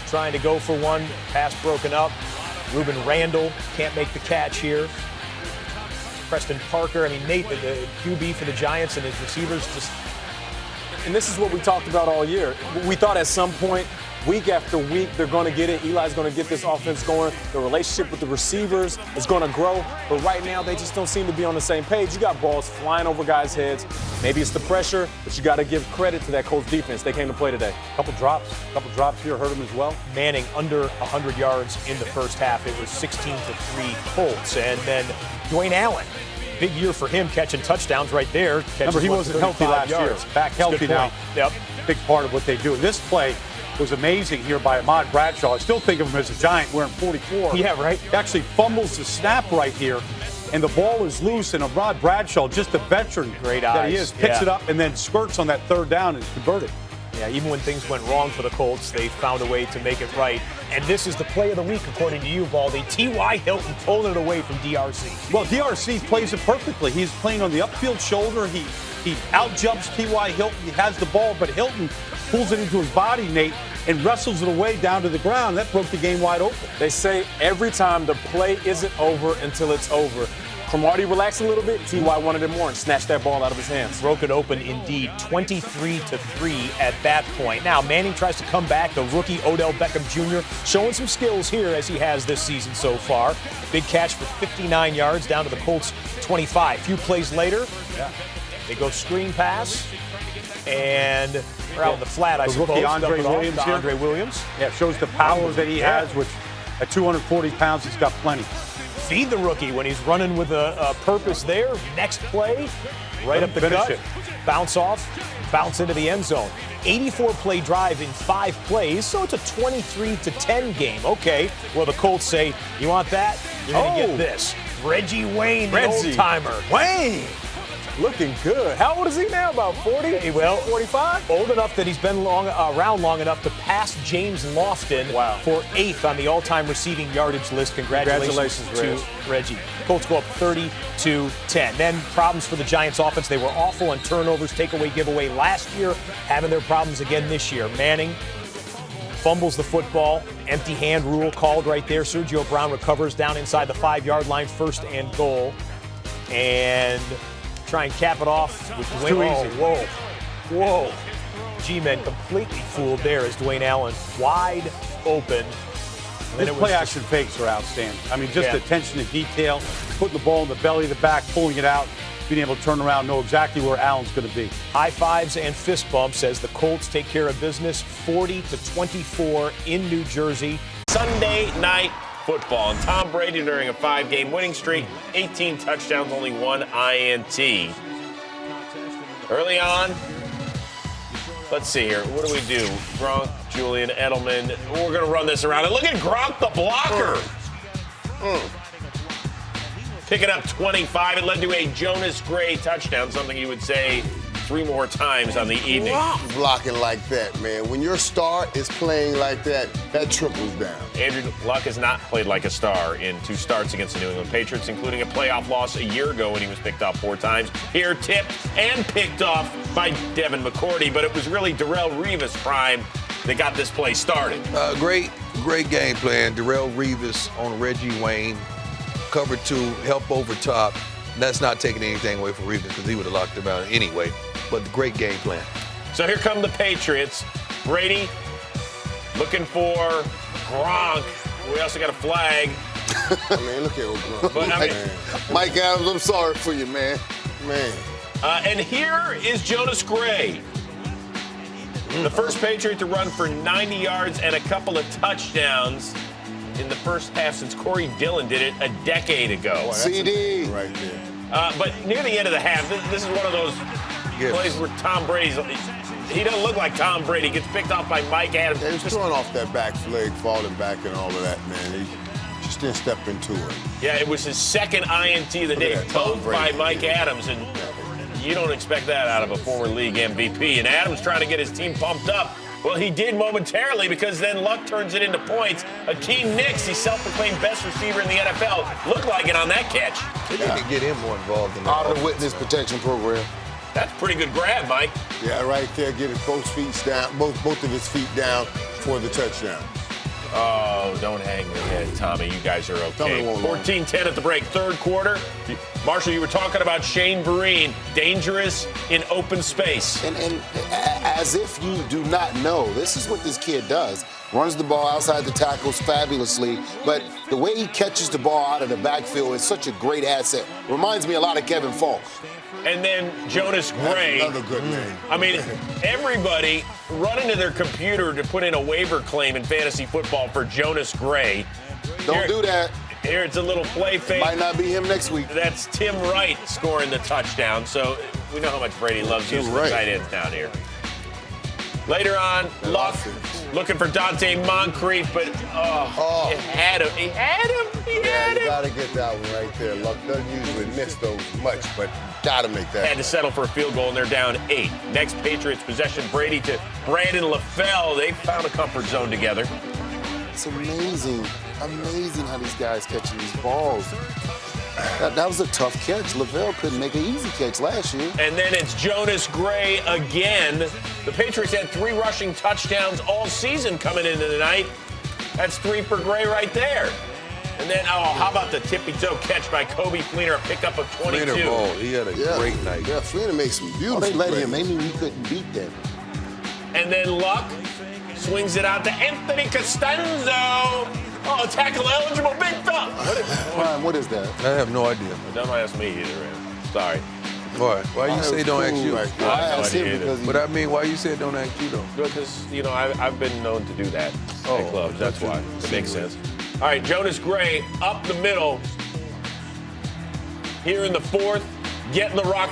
Speaker 1: trying to go for one, pass broken up. Ruben Randall can't make the catch here. Preston Parker, I mean, Nate, the QB for the Giants and his receivers just...
Speaker 15: And this is what we talked about all year. We thought at some point, week after week, they're going to get it. Eli's going to get this offense going. The relationship with the receivers is going to grow. But right now, they just don't seem to be on the same page. You got balls flying over guys' heads. Maybe it's the pressure, but you got to give credit to that Colts defense. They came to play today.
Speaker 6: Couple drops here hurt him as well.
Speaker 1: Manning under 100 yards in the first half. It was 16-3 Colts. And then Dwayne Allen. Big year for him catching touchdowns right there.
Speaker 6: Remember, he wasn't healthy last year. Back healthy now.
Speaker 1: Yep.
Speaker 6: Big part of what they do. And this play was amazing here by Ahmad Bradshaw. I still think of him as a Giant wearing 44.
Speaker 1: Yeah, right.
Speaker 6: He actually fumbles the snap right here, and the ball is loose, and Ahmad Bradshaw, just a veteran that he is, picks it up and then skirts on that third down and is converted.
Speaker 1: Yeah, even when things went wrong for the Colts, they found a way to make it right. And this is the play of the week, according to you, Baldy. T.Y. Hilton pulling it away from DRC.
Speaker 6: Well, DRC plays it perfectly. He's playing on the upfield shoulder. He out-jumps T.Y. Hilton. He has the ball, but Hilton pulls it into his body, Nate, and wrestles it away down to the ground. That broke the game wide open.
Speaker 15: They say every time the play isn't over until it's over. Cromartie relaxed a little bit. T.Y. wanted it more and snatched that ball out of his hands.
Speaker 1: Broke it open indeed, 23-3 at that point. Now, Manning tries to come back. The rookie Odell Beckham Jr. showing some skills here as he has this season so far. Big catch for 59 yards down to the Colts 25. A few plays later, they go screen pass. And we're out in the flat, I suppose.
Speaker 6: Rookie Andre Williams here.
Speaker 1: Andre Williams.
Speaker 6: Yeah, shows the power that he has, which at 240 pounds, he's got plenty.
Speaker 1: Feed the rookie when he's running with a purpose there. Next play, right up the gut. Bounce off, bounce into the end zone. 84-play drive in 5 plays, so it's a 23-10 game. Okay, well, the Colts say, you want that? You're going to get this. Reggie Wayne, the old-timer.
Speaker 6: Wayne!
Speaker 15: Looking good. How old is he now? About 40?
Speaker 16: Well,
Speaker 15: 45?
Speaker 16: Old enough that he's been around long enough to pass James Lofton for 8th on the all-time receiving yardage list. Congratulations to Reggie. Colts go up 32-10. Then problems for the Giants offense. They were awful on turnovers, takeaway, giveaway last year, having their problems again this year. Manning fumbles the football. Empty hand rule called right there. Sergio Brown recovers down inside the 5-yard line, 1st and goal. And try and cap it off with Dwayne. Whoa. G-Men completely fooled there as Dwayne Allen wide open.
Speaker 6: His play-action fakes are outstanding. I mean, just the attention to detail, putting the ball in the belly of the back, pulling it out, being able to turn around, know exactly where Allen's going to be.
Speaker 16: High fives and fist bumps as the Colts take care of business 40-24 in New Jersey.
Speaker 1: Sunday night football. And Tom Brady during a 5-game winning streak, 18 touchdowns, only 1 INT. Early on, let's see here. What do we do? Gronk, Julian Edelman. We're going to run this around. And look at Gronk, the blocker. Picking up 25. It led to a Jonas Gray touchdown, something you would say 3 more times on the evening.
Speaker 2: Blocking like that, man. When your star is playing like that, that triples down.
Speaker 1: Andrew Luck has not played like a star in 2 starts against the New England Patriots, including a playoff loss a year ago when he was picked off 4 times. Here, tipped and picked off by Devin McCourty, but it was really Darrelle Revis' prime that got this play started.
Speaker 3: Great game plan. Darrelle Revis on Reggie Wayne. Cover 2, help over top. That's not taking anything away from Revis because he would have locked him out anyway. But the great game plan.
Speaker 1: So here come the Patriots. Brady looking for Gronk. We also got a flag.
Speaker 2: I mean, look at Gronk. Mike Adams, I'm sorry for you, man.
Speaker 1: And here is Jonas Gray. The first Patriot to run for 90 yards and a couple of touchdowns in the first half since Corey Dillon did it a decade ago.
Speaker 2: Boy, CD. Right there.
Speaker 1: But near the end of the half, this is one of those plays where Tom Brady's, he doesn't look like Tom Brady. Gets picked off by Mike Adams.
Speaker 2: He was throwing off that back leg, falling back and all of that, man. He just didn't step into it.
Speaker 1: Yeah, it was his second INT of the day, both by Mike Adams, and you don't expect that out of a former league MVP. And Adams trying to get his team pumped up. Well, he did momentarily because then Luck turns it into points. Akeem Nicks, the self-proclaimed best receiver in the NFL, looked like it on that catch.
Speaker 3: They need to get him more involved in that.
Speaker 2: Out of the witness protection program.
Speaker 1: That's a pretty good grab, Mike.
Speaker 2: Yeah, right there, get his both feet down, both of his feet down for the touchdown.
Speaker 1: Oh, don't hang your head, Tommy. You guys are okay. 14-10 at the break, 3rd quarter. Marshall, you were talking about Shane Vereen, dangerous in open space.
Speaker 17: And as if you do not know, this is what this kid does. Runs the ball outside the tackles fabulously, but the way he catches the ball out of the backfield is such a great asset. Reminds me a lot of Kevin Falk.
Speaker 1: And then Jonas Gray.
Speaker 2: Another good name.
Speaker 1: I mean, everybody running to their computer to put in a waiver claim in fantasy football for Jonas Gray.
Speaker 17: Don't do that.
Speaker 1: Here, it's a little play fake.
Speaker 17: Might not be him next week.
Speaker 1: That's Tim Wright scoring the touchdown. So we know how much Brady loves using the tight ends down here. Later on, Luck looking for Dante Moncrief, but he had him. He had him.
Speaker 2: You got to get that one right there. Luck doesn't usually miss those much, but got to make that.
Speaker 1: Had to settle for a field goal, and they're down 8. Next Patriots possession, Brady to Brandon LaFell. They found a comfort zone together.
Speaker 17: It's amazing how these guys catching these balls. That was a tough catch. LaFell couldn't make an easy catch last year.
Speaker 1: And then it's Jonas Gray again. The Patriots had 3 rushing touchdowns all season coming into the night. That's 3 for Gray right there. And then, how about the tippy-toe catch by Kobe Fleener, a pickup of 22.
Speaker 3: Fleener ball. He had a great night.
Speaker 2: Yeah, Fleener made some beautiful
Speaker 17: They let
Speaker 2: plays.
Speaker 17: him. They knew he couldn't beat them.
Speaker 1: And then Luck swings it out to Anthony Costanzo. Oh, tackle eligible, big thumb.
Speaker 17: Ryan, what is that?
Speaker 3: I have no idea.
Speaker 1: Don't ask me either, man. Sorry.
Speaker 3: Why you say don't ask you?
Speaker 1: I asked him because
Speaker 3: But I mean, why you say don't ask you though?
Speaker 1: Because, I've been known to do that at clubs. That's why. It makes sense. All right, Jonas Gray up the middle. Here in the 4th, getting the rock.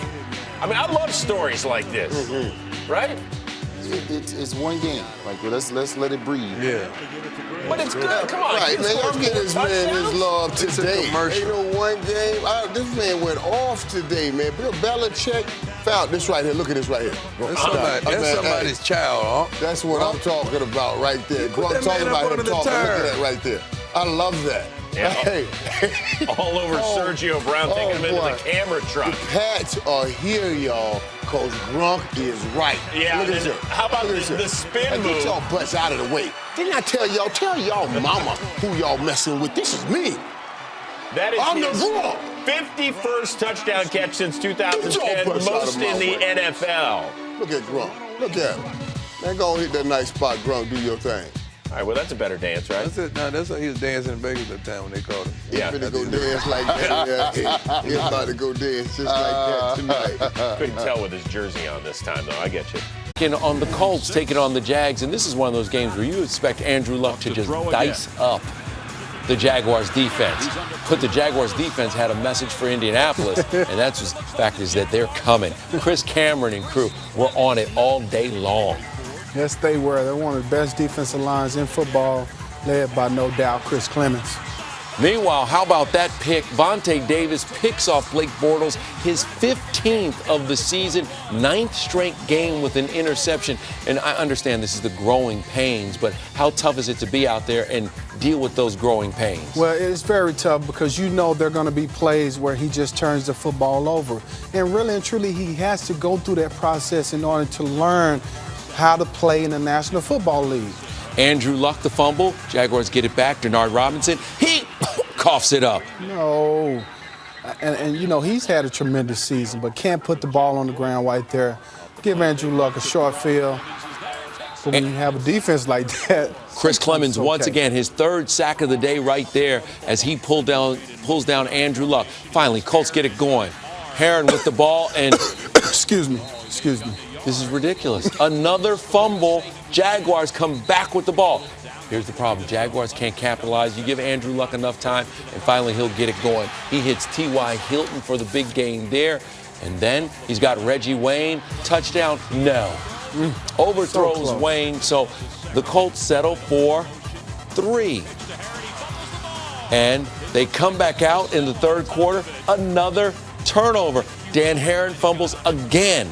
Speaker 1: I mean, I love stories like this, right?
Speaker 17: It's one game. Like let's let it breathe.
Speaker 3: Yeah.
Speaker 12: But it's good. Come on.
Speaker 2: Right, man. Y'all get this man his love
Speaker 3: It's a
Speaker 2: today.
Speaker 3: commercial.
Speaker 2: Ain't no one game. This man went off today, man. Bill Belichick fouled this right here. Look at this right here.
Speaker 3: That's somebody's child, huh?
Speaker 2: That's what I'm talking about right there.
Speaker 3: Put
Speaker 2: I'm
Speaker 3: that
Speaker 2: talking
Speaker 3: man up
Speaker 2: about
Speaker 3: under
Speaker 2: him
Speaker 3: the
Speaker 2: talking. Look
Speaker 3: tire.
Speaker 2: at that right there. I love that.
Speaker 1: Yeah.
Speaker 2: Hey.
Speaker 1: All over Sergio Brown, taking him into
Speaker 2: boy.
Speaker 1: the camera truck.
Speaker 2: The Pats are here, y'all, because Gronk is right.
Speaker 1: Yeah,
Speaker 2: Look at
Speaker 1: and
Speaker 2: this.
Speaker 1: how about
Speaker 2: Look at
Speaker 1: the
Speaker 2: this.
Speaker 1: spin
Speaker 2: Hey,
Speaker 1: move?
Speaker 2: Get y'all butts out of the way. Didn't I tell y'all mama who y'all messing with? This is me.
Speaker 1: That is
Speaker 2: I'm the
Speaker 1: his
Speaker 2: Gronk.
Speaker 1: 51st touchdown catch since
Speaker 2: Get your
Speaker 1: 2010,
Speaker 2: butts out
Speaker 1: most
Speaker 2: of my
Speaker 1: in the
Speaker 2: way.
Speaker 1: NFL.
Speaker 2: Look at Gronk. Look at him. Man, go and hit that nice spot, Gronk. Do your thing.
Speaker 1: All right, well, that's a better dance, right?
Speaker 3: That's it. No, that's how he was dancing in Vegas at the time when they called him.
Speaker 2: Yeah, he finna go dance like that. Yeah, he about to go dance just like that tonight.
Speaker 1: Couldn't tell with his jersey on this time, though. I get you.
Speaker 9: On the Colts, taking on the Jags, and this is one of those games where you expect Andrew Luck to just dice up the Jaguars defense. But the Jaguars defense had a message for Indianapolis, and that's the fact is that they're coming. Chris Cameron and crew were on it all day long.
Speaker 18: Yes, they were. They're one of the best defensive lines in football, led by, no doubt, Chris Clemens.
Speaker 9: Meanwhile, how about that pick? Vontae Davis picks off Blake Bortles, his 15th of the season, 9th straight game with an interception. And I understand this is the growing pains, but how tough is it to be out there and deal with those growing pains?
Speaker 18: Well, it's very tough because you know there are going to be plays where he just turns the football over. And really and truly, he has to go through that process in order to learn how to play in the National Football League.
Speaker 9: Andrew Luck, the fumble. Jaguars get it back. Denard Robinson, he coughs it up.
Speaker 18: No. And you know, he's had a tremendous season, but can't put the ball on the ground right there. Give Andrew Luck a short field. But when you have a defense like that.
Speaker 9: Chris Clemens, once again, his 3rd sack of the day right there as he pulls down Andrew Luck. Finally, Colts get it going. Herron with the ball and...
Speaker 18: Excuse me.
Speaker 9: This is ridiculous. Another fumble. Jaguars come back with the ball. Here's the problem. Jaguars can't capitalize. You give Andrew Luck enough time, and finally he'll get it going. He hits T.Y. Hilton for the big gain there. And then he's got Reggie Wayne. Touchdown? No. Overthrows Wayne. So the Colts settle for 3. And they come back out in the 3rd quarter. Another turnover. Dan Herron fumbles again.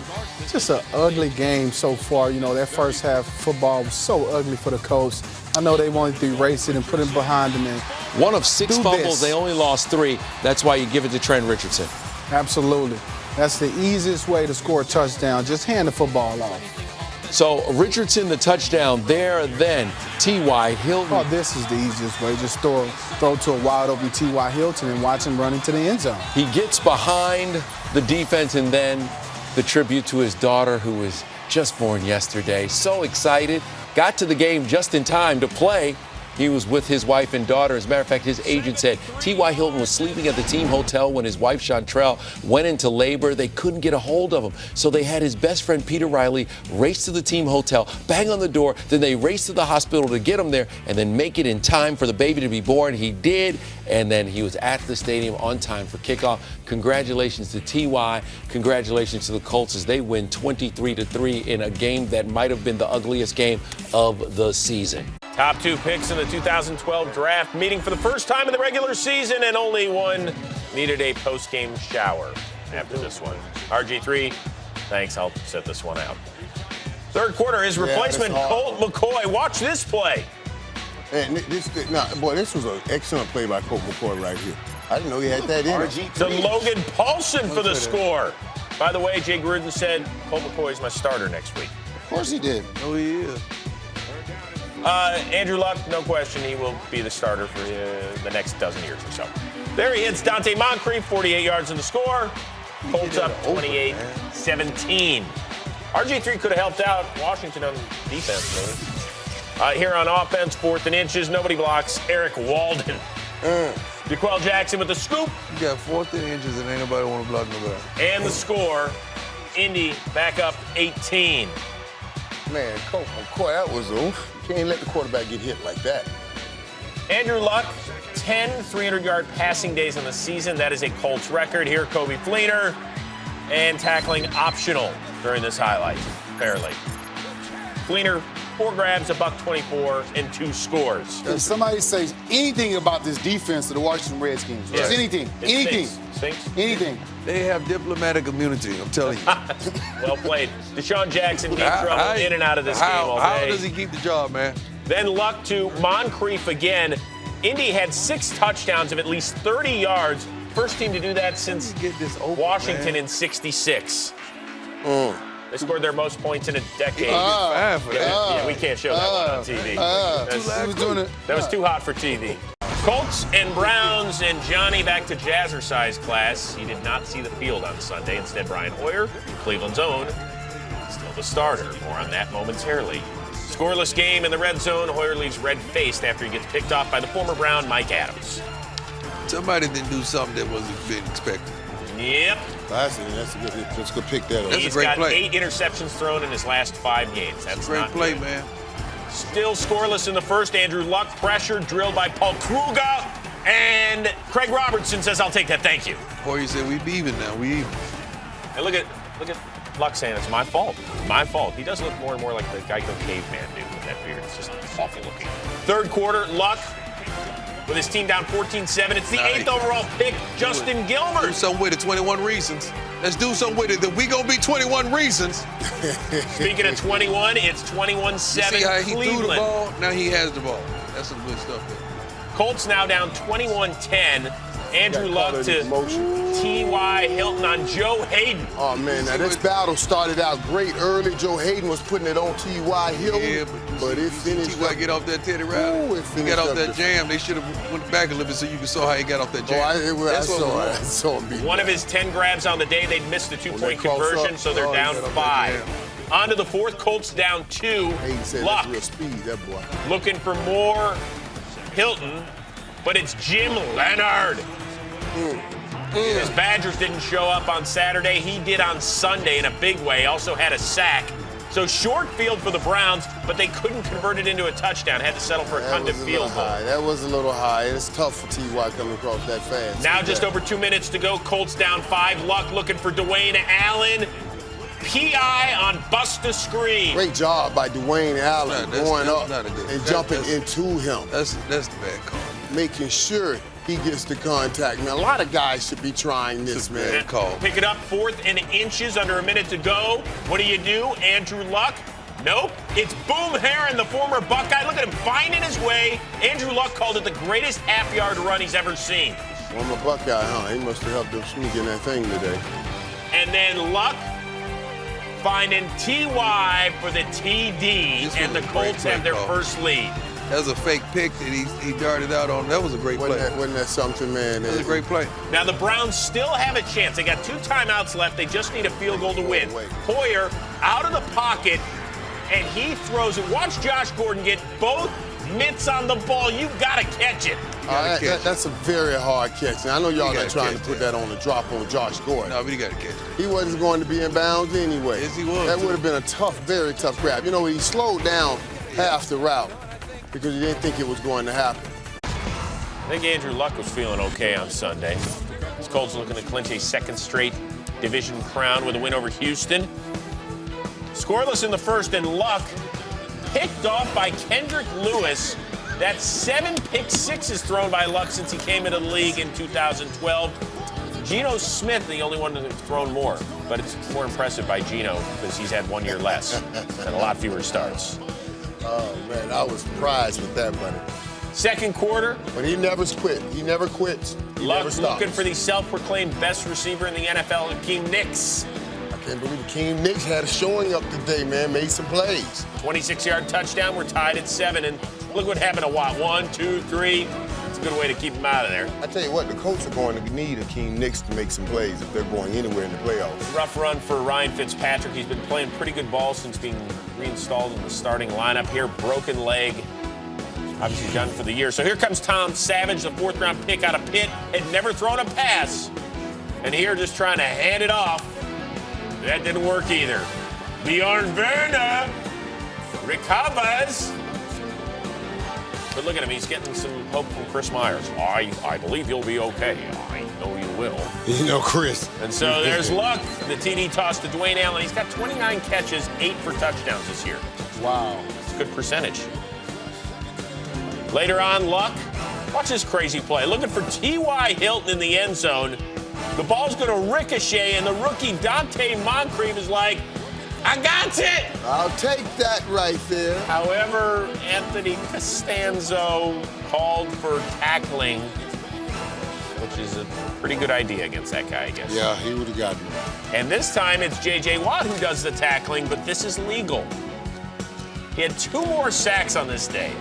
Speaker 18: Just an ugly game so far. You know, that first half football was so ugly for the Colts. I know they wanted to erase it and put it behind them. And
Speaker 9: one of 6 fumbles, they only lost 3. That's why you give it to Trent Richardson.
Speaker 18: Absolutely. That's the easiest way to score a touchdown. Just hand the football off.
Speaker 9: So Richardson, the touchdown there, then T.Y. Hilton.
Speaker 18: Oh, this is the easiest way. Just throw to a wide open T.Y. Hilton and watch him run into the end zone.
Speaker 9: He gets behind the defense, and then the tribute to his daughter, who was just born yesterday. So excited. Got to the game just in time to play. He was with his wife and daughter. As a matter of fact, his agent said T.Y. Hilton was sleeping at the team hotel when his wife, Chantrell, went into labor. They couldn't get a hold of him. So they had his best friend, Peter Riley, race to the team hotel, bang on the door. Then they raced to the hospital to get him there and then make it in time for the baby to be born. He did. And then he was at the stadium on time for kickoff. Congratulations to T.Y. Congratulations to the Colts as they win 23-3 in a game that might have been the ugliest game of the season.
Speaker 1: Top 2 picks in the 2012 draft, meeting for the first time in the regular season, and only one needed a post-game shower after this one. RG3, thanks. I'll set this one out. 3rd quarter, his replacement, Colt McCoy. Watch this play.
Speaker 2: And this was an excellent play by Colt McCoy right here. I didn't know he had that in it.
Speaker 1: To Logan Paulson for the score. By the way, Jay Gruden said Colt McCoy is my starter next week.
Speaker 17: Of course he did.
Speaker 3: Oh, he is.
Speaker 1: Andrew Luck, no question, he will be the starter for the next dozen years or so. There he hits Dante Moncrief, 48 yards in the score. Colts up 28-17. RG3 could have helped out Washington on defense, maybe. Here on offense, 4th and inches, nobody blocks. Eric Walden. DeQuell Jackson with the scoop.
Speaker 3: You got 4th and inches and ain't nobody want to block nobody.
Speaker 1: And the score, Indy back up 18.
Speaker 2: Man, Colt McCoy, that was oof. You can't let the quarterback get hit like that.
Speaker 1: Andrew Luck, 10 300-yard passing days in the season. That is a Colts record. Here, Kobe Fleener, and tackling optional during this highlight, fairly. Fleener, 4 grabs, $124, and 2 scores.
Speaker 4: If somebody says anything about this defense of the Washington Redskins,
Speaker 1: Yes.
Speaker 4: anything,
Speaker 1: Stinks.
Speaker 4: anything.
Speaker 3: They have diplomatic immunity, I'm telling you.
Speaker 1: Well played. Deshaun Jackson deep trouble in and out of this game all day.
Speaker 3: How does he keep the job, man?
Speaker 1: Then Luck to Moncrief again. Indy had 6 touchdowns of at least 30 yards. First team to do that since Washington in '66. They scored their most points in a decade. Yeah, we can't show that one on TV. That was too hot for TV. Colts and Browns, and Johnny back to jazzercise class. He did not see the field on Sunday. Instead, Brian Hoyer, Cleveland's own, still the starter. More on that momentarily. Scoreless game in the red zone. Hoyer leaves red-faced after he gets picked off by the former Brown, Mike Adams.
Speaker 3: Somebody didn't do something that wasn't being expected.
Speaker 1: Yep.
Speaker 2: That's a good pick that up.
Speaker 1: He's got 8 interceptions thrown in his last 5 games. That's
Speaker 3: great
Speaker 1: not
Speaker 3: play,
Speaker 1: good.
Speaker 3: man.
Speaker 1: Still scoreless in the first. Andrew Luck pressure drilled by Paul Kruger. And Craig Robertson says, "I'll take that, thank you."
Speaker 3: Hoyer said, "We even now. We even."
Speaker 1: And look at Luck saying, "It's my fault. My fault." He does look more and more like the Geico caveman dude with that beard. It's just awful looking. Third quarter, Luck with his team down 14-7. It's the 8th overall pick, Justin Gilbert.
Speaker 3: Do something with it, 21 reasons. Let's do something with it. That we gonna be 21 reasons.
Speaker 1: Speaking of 21, it's 21-7
Speaker 3: See how he
Speaker 1: Cleveland.
Speaker 3: threw the ball? Now he has the ball. That's some good stuff there.
Speaker 1: Colts now down 21-10. Andrew Luck to T.Y. Hilton on Joe Hayden.
Speaker 2: Oh, man, now this battle started out great early. Joe Hayden was putting it on T.Y. Hilton.
Speaker 3: Yeah, but
Speaker 2: it finished
Speaker 3: T.Y. get off that Teddy Riley. He got off that jam. They should have went back a little bit so you saw how he got off that jam.
Speaker 2: I saw him.
Speaker 1: One of his 10 grabs on the day, they'd missed the 2-point conversion, so they're down 5. On to the fourth, Colts down 2. Luck
Speaker 2: real speed, that boy.
Speaker 1: looking for more Hilton, but it's Jim Leonard. His Badgers didn't show up on Saturday. He did on Sunday in a big way. Also had a sack. So short field for the Browns, but they couldn't convert it into a touchdown. Had to settle for a conduct field goal.
Speaker 2: That was a little high. It's tough for T.Y. coming across that fast.
Speaker 1: Now just over 2 minutes to go. Colts down 5. Luck looking for Dwayne Allen. PI on bust a screen.
Speaker 2: Great job by Dwayne Allen going up and jumping into him.
Speaker 3: That's the bad call.
Speaker 2: Making sure he gets the contact. Now, a lot of guys should be trying this, man.
Speaker 1: Pick it up, 4th and inches, under a minute to go. What do? Andrew Luck? Nope. It's Boom Herron, the former Buckeye. Look at him finding his way. Andrew Luck called it the greatest half-yard run he's ever seen.
Speaker 2: Former Buckeye, huh? He must have helped them sneak in that thing today.
Speaker 1: And then Luck finding T.Y. for the TD, and the Colts have their first lead.
Speaker 3: That was a fake pick that he darted out on. That was a great play.
Speaker 2: Wasn't that something, man?
Speaker 3: That was a great play.
Speaker 1: Now the Browns still have a chance. They got 2 timeouts left. They just need a field goal to win. Hoyer out of the pocket, and he throws it. Watch Josh Gordon get both mitts on the ball. You've got to catch it.
Speaker 2: That's a very hard catch. Now, I know y'all are trying to put that on the drop on Josh Gordon.
Speaker 3: No, but you got to catch it.
Speaker 2: He wasn't going to be in bounds anyway.
Speaker 3: Yes, he was.
Speaker 2: That would have been a tough, very tough grab. You know, he slowed down half the route because he didn't think it was going to happen.
Speaker 1: I think Andrew Luck was feeling okay on Sunday. His Colts looking to clinch a 2nd straight division crown with a win over Houston. Scoreless in the first, and Luck picked off by Kendrick Lewis. That's 7 pick sixes thrown by Luck since he came into the league in 2012. Geno Smith, the only one that's thrown more, but it's more impressive by Geno because he's had 1 year less and a lot fewer starts.
Speaker 2: Oh, man, I was surprised with that, buddy.
Speaker 1: Second quarter.
Speaker 2: But he never quit. He never quits. He never
Speaker 1: Luck
Speaker 2: stops.
Speaker 1: looking for the self-proclaimed best receiver in the NFL, Hakeem Nicks.
Speaker 2: I can't believe Hakeem Nicks had a showing up today, man. Made some plays.
Speaker 1: 26-yard touchdown. We're tied at 7, and look what happened to Watt. 1, 2, 3. It's a good way to keep him out of there.
Speaker 2: I tell you what, the Colts are going to need Hakeem Nicks to make some plays if they're going anywhere in the playoffs.
Speaker 1: Rough run for Ryan Fitzpatrick. He's been playing pretty good ball since being reinstalled in the starting lineup here. Broken leg. Obviously done for the year. So here comes Tom Savage, the 4th-round pick out of Pitt. Had never thrown a pass. And here just trying to hand it off. That didn't work either. Bjorn Werner recovers. But look at him. He's getting some hope from Chris Myers. I believe you'll be okay. I know you will.
Speaker 2: You know, Chris.
Speaker 1: And so there's Luck. The TD toss to Dwayne Allen. He's got 29 catches, 8 for touchdowns this year. Wow. It's a good percentage. Later on, Luck. Watch this crazy play. Looking for T.Y. Hilton in the end zone. The ball's going to ricochet, and the rookie Dante Moncrief is like, I got it!
Speaker 2: I'll take that right there.
Speaker 1: However, Anthony Costanzo called for tackling, which is a pretty good idea against that guy, I guess.
Speaker 17: Yeah, he would have gotten it.
Speaker 1: And this time it's J.J. Watt who does the tackling, but this is legal. He had 2 more sacks on this day.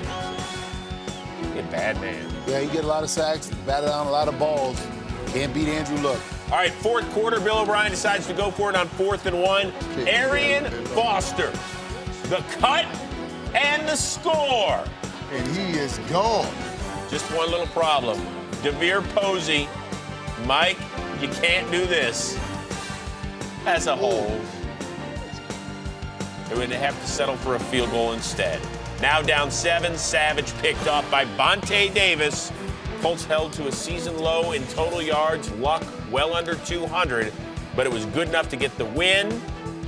Speaker 1: He's a bad man.
Speaker 4: Yeah, he get a lot of sacks, batted down a lot of balls. Can't beat Andrew Luck.
Speaker 1: All right, 4th quarter, Bill O'Brien decides to go for it on 4th and 1. Arian Foster, the cut and the score.
Speaker 2: And he is gone.
Speaker 1: Just one little problem. DeVere Posey, Mike, you can't do this. As a whole, they would have to settle for a field goal instead. Now down 7, Savage picked off by Vontae Davis. Colts held to a season low in total yards, Luck well under 200, but it was good enough to get the win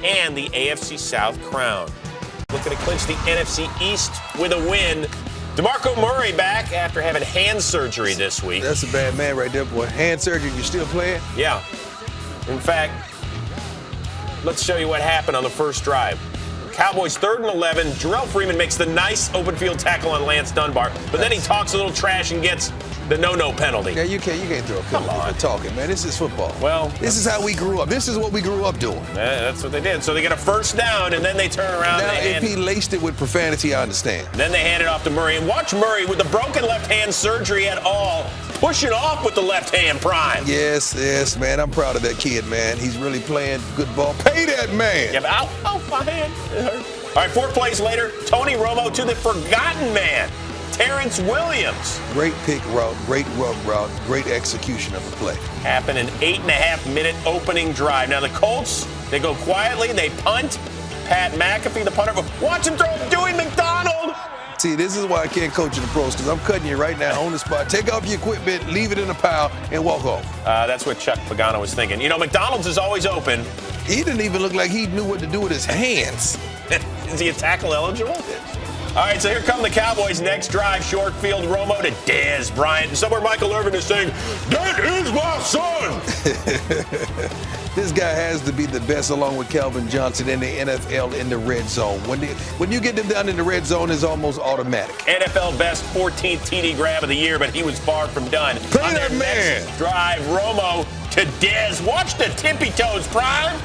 Speaker 1: and the AFC South crown. Looking to clinch the NFC East with a win. DeMarco Murray back after having hand surgery this week.
Speaker 3: That's a bad man right there, boy. Hand surgery, you're still playing?
Speaker 1: Yeah. In fact, let's show you what happened on the first drive. Cowboys 3rd and 11. Jarrell Freeman makes the nice open field tackle on Lance Dunbar, but then he talks a little trash and gets the no-no penalty.
Speaker 3: Yeah, you can't throw a penalty for talking, man. This is football.
Speaker 1: Well,
Speaker 3: this is how we grew up. This is what we grew up doing.
Speaker 1: That's what they did. So they get a first down, and then they turn around.
Speaker 3: Now, if he laced it with profanity, I understand.
Speaker 1: Then they hand it off to Murray. And watch Murray with the broken left hand surgery at all, pushing off with the left hand prime.
Speaker 3: Yes, man. I'm proud of that kid, man. He's really playing good ball. Pay that man.
Speaker 1: Yeah, but ow, my hand. It hurt. All right, 4 plays later, Tony Romo to the forgotten man, Terrence Williams.
Speaker 3: Great pick route, great rub route, great execution of the play.
Speaker 1: Happened an 8.5-minute opening drive. Now the Colts, they go quietly, they punt. Pat McAfee, the punter, watch him throw Dewey McDonald.
Speaker 3: See, this is why I can't coach in the pros, because I'm cutting you right now on the spot. Take off your equipment, leave it in a pile, and walk off.
Speaker 1: That's what Chuck Pagano was thinking. You know, McDonald's is always open.
Speaker 3: He didn't even look like he knew what to do with his hands.
Speaker 1: Is he a tackle eligible? All right, so here come the Cowboys' next drive. Short field, Romo to Dez Bryant. And somewhere Michael Irvin is saying, that is my son.
Speaker 3: This guy has to be the best, along with Calvin Johnson, in the NFL in the red zone. When you get them down in the red zone, it's almost automatic.
Speaker 1: NFL best 14th TD grab of the year, but he was far from done.
Speaker 3: Play that man.
Speaker 1: Next drive, Romo to Dez. Watch the tippy toes, Prime.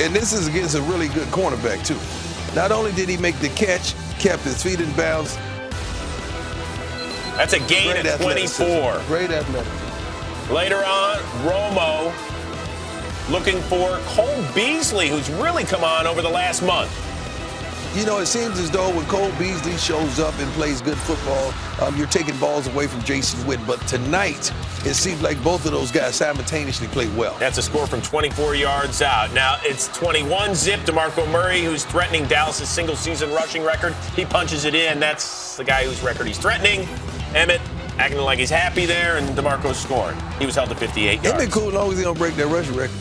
Speaker 3: And this is against a really good cornerback, too. Not only did he make the catch, kept his feet in bounds.
Speaker 1: That's a gain of 24.
Speaker 3: Great athleticism.
Speaker 1: Later on, Romo looking for Cole Beasley, who's really come on over the last month.
Speaker 3: You know, it seems as though when Cole Beasley shows up and plays good football, you're taking balls away from Jason Witten. But tonight, it seems like both of those guys simultaneously played well.
Speaker 1: That's a score from 24 yards out. Now, it's 21-zip. DeMarco Murray, who's threatening Dallas' single-season rushing record. He punches it in. That's the guy whose record he's threatening. Emmett acting like he's happy there, and DeMarco's scoring. He was held to 58 yards.
Speaker 3: It'd be cool as long as he don't break that rushing record.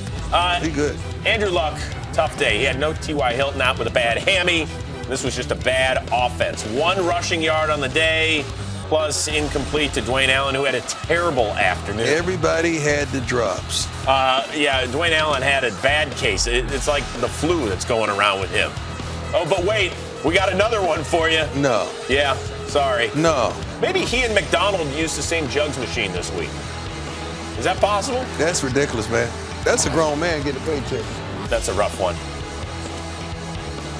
Speaker 3: He good.
Speaker 1: Andrew Luck, tough day. He had no T.Y. Hilton out with a bad hammy. This was just a bad offense. 1 rushing yard on the day, plus incomplete to Dwayne Allen, who had a terrible afternoon.
Speaker 3: Everybody had the drops.
Speaker 1: Yeah, Dwayne Allen had a bad case. It's like the flu that's going around with him. Oh, but wait, we got another one for you.
Speaker 3: No.
Speaker 1: Yeah, sorry.
Speaker 3: No.
Speaker 1: Maybe he and McDonald used the same jugs machine this week. Is that possible?
Speaker 3: That's ridiculous, man. That's a grown man getting a paycheck.
Speaker 1: That's a rough one.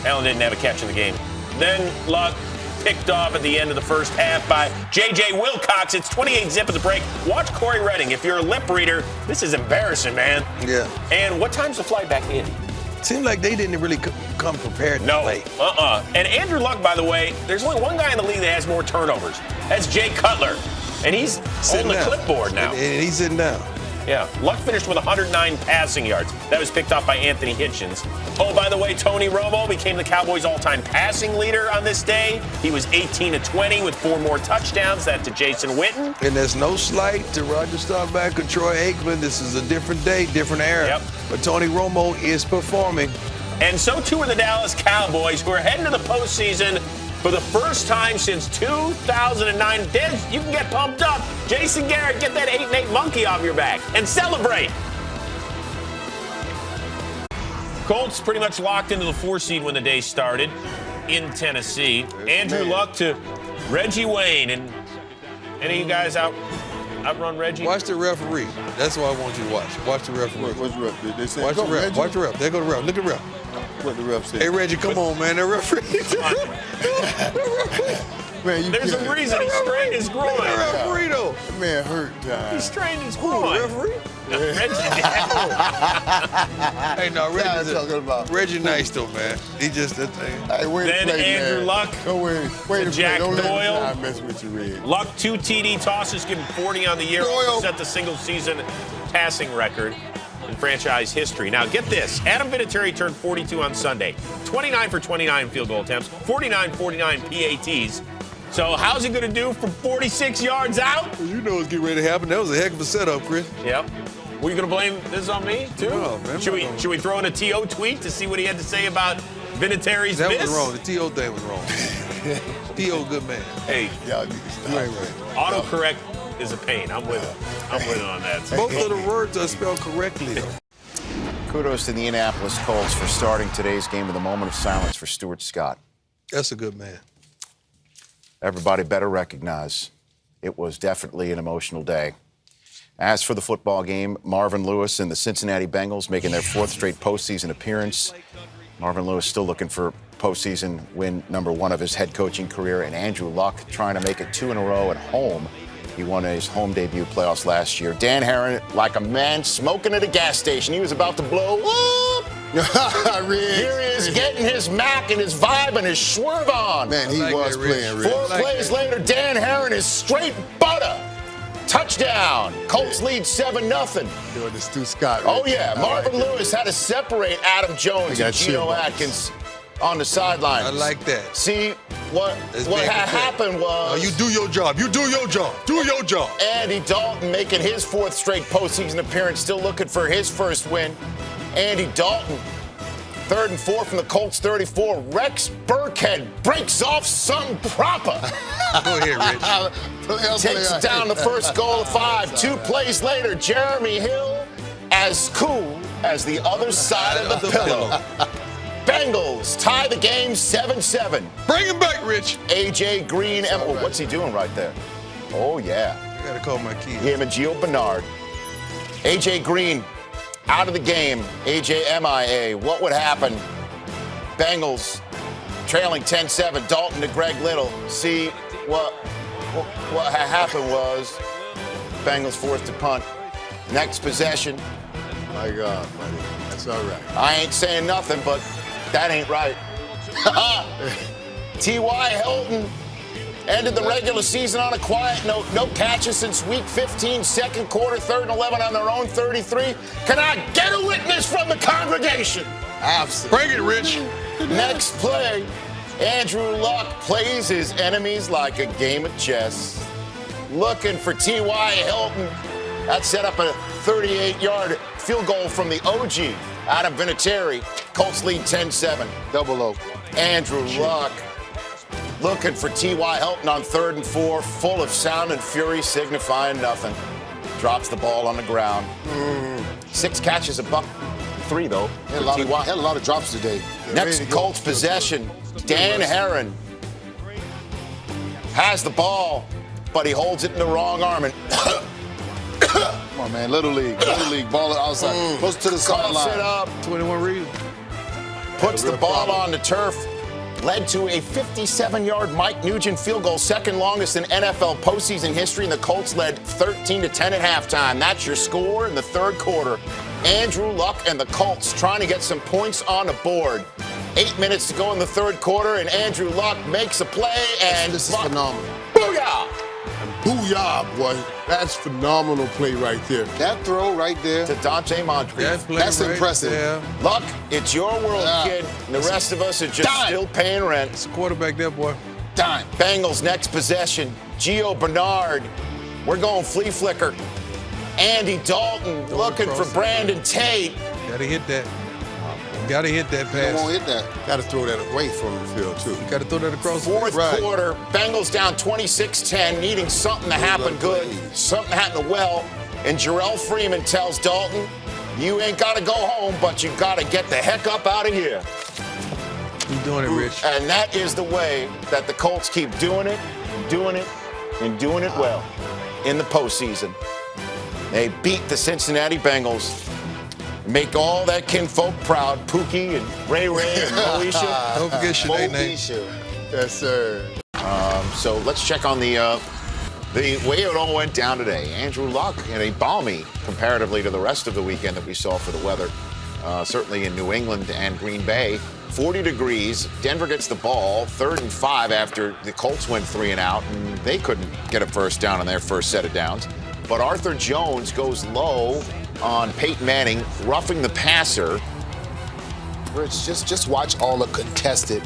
Speaker 1: Allen didn't have a catch in the game. Then Luck picked off at the end of the first half by J.J. Wilcox. It's 28-zip at the break. Watch Corey Redding. If you're a lip reader, this is embarrassing, man.
Speaker 3: Yeah.
Speaker 1: And what time's the flight back to Indy?
Speaker 3: Seemed like they didn't really come prepared to play.
Speaker 1: And Andrew Luck, by the way, there's only one guy in the league that has more turnovers. That's Jay Cutler. And he's on the clipboard now.
Speaker 3: And he's sitting down.
Speaker 1: Yeah, Luck finished with 109 passing yards. That was picked off by Anthony Hitchens. Oh, by the way, Tony Romo became the Cowboys' all-time passing leader on this day. He was 18-20 with 4 more touchdowns. That to Jason Witten.
Speaker 3: And there's no slight to Roger Staubach or Troy Aikman. This is a different day, different era.
Speaker 1: Yep.
Speaker 3: But Tony Romo is performing.
Speaker 1: And so too are the Dallas Cowboys, who are heading to the postseason for the first time since 2009. You can get pumped up. Jason Garrett, get that 8-8 monkey off your back and celebrate. Colts pretty much locked into the 4 seed when the day started in Tennessee. Andrew Luck to Reggie Wayne. And any of you guys outrun Reggie?
Speaker 3: Watch the referee. That's what I want you to watch. Watch the referee.
Speaker 2: What's the ref? They say,
Speaker 3: watch the ref.
Speaker 2: Reggie?
Speaker 3: Watch the ref. There go the ref. Look at the ref.
Speaker 2: What the ref said.
Speaker 3: Hey, Reggie, come on, man. The referee.
Speaker 2: Man,
Speaker 1: There's a reason he strained his groin.
Speaker 3: The referee, though.
Speaker 2: That man hurt.
Speaker 1: He strained his groin.
Speaker 3: Referee?
Speaker 1: Reggie
Speaker 3: Hey, no, Reggie nice, though, man. He just that thing.
Speaker 2: Hey,
Speaker 1: then Andrew Luck
Speaker 2: wait
Speaker 1: to Jack
Speaker 2: Don't
Speaker 1: Doyle.
Speaker 2: let mess with you, Red.
Speaker 1: Luck 2 TD tosses, giving 40 on the year, also set the single-season passing record in franchise history. Now, get this. Adam Vinatieri turned 42 on Sunday. 29 for 29 field goal attempts, 49 PATs. So how's he going to do from 46 yards out?
Speaker 3: Well, you know it's getting ready to happen. That was a heck of a setup, Chris.
Speaker 1: Yep. Were you going to blame this on me, too?
Speaker 3: No, man.
Speaker 1: Should we throw in a T.O. tweet to see what he had to say about Vinatieri's
Speaker 3: That
Speaker 1: miss?
Speaker 3: was wrong. The T.O. thing was wrong. T.O. good man.
Speaker 1: Hey,
Speaker 2: y'all need to stop.
Speaker 3: You ain't right.
Speaker 1: Autocorrect is a pain. I'm with it. I'm with it on that.
Speaker 3: Most of the words are spelled correctly, though.
Speaker 19: Kudos to the Indianapolis Colts for starting today's game with a moment of silence for Stuart Scott.
Speaker 3: That's a good man.
Speaker 19: Everybody better recognize it was definitely an emotional day. As for the football game, Marvin Lewis and the Cincinnati Bengals making their 4th straight postseason appearance. Marvin Lewis still looking for postseason win number 1 of his head coaching career, and Andrew Luck trying to make it 2 in a row at home. He won his home debut playoffs last year. Dan Herron, like a man smoking at a gas station. He was about to blow up. Here he is getting his Mac and his vibe and his swerve on.
Speaker 2: Man, he was playing, Rick.
Speaker 19: 4 plays later, Dan Herron is straight butter. Touchdown. Colts lead 7-0.
Speaker 2: Doing the Stu Scott.
Speaker 19: Oh, yeah. Marvin Lewis had to separate Adam Jones and Geno Atkins on the sidelines.
Speaker 3: I like that.
Speaker 19: See, what had happened was...
Speaker 3: No, you do your job. You do your job. Do your job.
Speaker 19: Andy Dalton making his 4th straight postseason appearance, still looking for his first win. Andy Dalton, 3rd and 4 from the Colts 34. Rex Burkhead breaks off something proper.
Speaker 3: Go ahead, Rich.
Speaker 19: Takes it down the first goal of 5. 2 plays later, Jeremy Hill as cool as the other side of the pillow. Bengals tie the game 7-7.
Speaker 3: Bring him back, Rich.
Speaker 19: A.J. Green. What's he doing right there? Oh, yeah.
Speaker 3: I got to call my kids.
Speaker 19: Him and Gio Bernard. A.J. Green out of the game. A.J. MIA. What would happen? Bengals trailing 10-7. Dalton to Greg Little. See, what happened was Bengals forced to punt. Next possession.
Speaker 2: My God, buddy. That's all right.
Speaker 19: I ain't saying nothing, but that ain't right. T.Y. Hilton ended the regular season on a quiet note. No catches since week 15, second quarter, 3rd and 11 on their own 33. Can I get a witness from the congregation?
Speaker 2: Absolutely.
Speaker 3: Bring it, Rich.
Speaker 19: Next play, Andrew Luck plays his enemies like a game of chess. Looking for T.Y. Hilton. That set up a 38-yard field goal from the OG, Adam Vinatieri. Colts lead 10-7.
Speaker 2: Double O.
Speaker 19: Andrew Luck looking for T.Y. Hilton on 3rd and 4, full of sound and fury, signifying nothing. Drops the ball on the ground. 6 catches, $103, though.
Speaker 17: Had a lot of drops today.
Speaker 19: Next Colts possession, Dan Herron has the ball, but he holds it in the wrong arm. And
Speaker 17: Come on, man. Little League. Ball outside. Goes to the sideline.
Speaker 19: it up.
Speaker 3: 21 reasons.
Speaker 19: Puts the ball on the turf. Led to a 57-yard Mike Nugent field goal, second longest in NFL postseason history, and the Colts led 13-10 at halftime. That's your score in the 3rd quarter. Andrew Luck and the Colts trying to get some points on the board. 8 minutes to go in the 3rd quarter, and Andrew Luck makes a play, and
Speaker 2: this is phenomenal.
Speaker 19: Booyah!
Speaker 2: Booyah, boy. That's phenomenal play right there.
Speaker 17: That throw right there.
Speaker 19: To Dante Moncrief.
Speaker 17: That's
Speaker 3: right
Speaker 17: impressive.
Speaker 3: there.
Speaker 19: Luck, it's your world, kid. And the rest of us are just still paying rent.
Speaker 3: It's a quarterback there, boy.
Speaker 19: Dime. Bengals next possession. Gio Bernard. We're going flea flicker. Andy Dalton looking for Brandon Tate.
Speaker 3: Gotta hit that. Got to hit that pass.
Speaker 17: You won't hit that.
Speaker 2: Got to throw that away from the field, too.
Speaker 3: Got to throw that across the
Speaker 19: Fourth
Speaker 3: field.
Speaker 19: quarter, Bengals down 26-10, needing something to happen good, something to happen well. And Jarrell Freeman tells Dalton, you ain't got to go home, but you got to get the heck up out of here.
Speaker 3: He's doing it, Rich.
Speaker 19: And that is the way that the Colts keep doing it, and doing it well in the postseason. They beat the Cincinnati Bengals. Make all that kinfolk proud. Pookie and Ray and Moesha.
Speaker 3: Don't forget Sinead.
Speaker 2: Yes, sir.
Speaker 19: So let's check on the way it all went down today. Andrew Luck in a balmy, comparatively to the rest of the weekend that we saw for the weather, certainly in New England and Green Bay. 40 degrees. Denver gets the ball, 3rd and 5 after the Colts went 3 and out, and they couldn't get a first down on their first set of downs. But Arthur Jones goes low on Peyton Manning, roughing the passer.
Speaker 17: Rich, just watch all the contested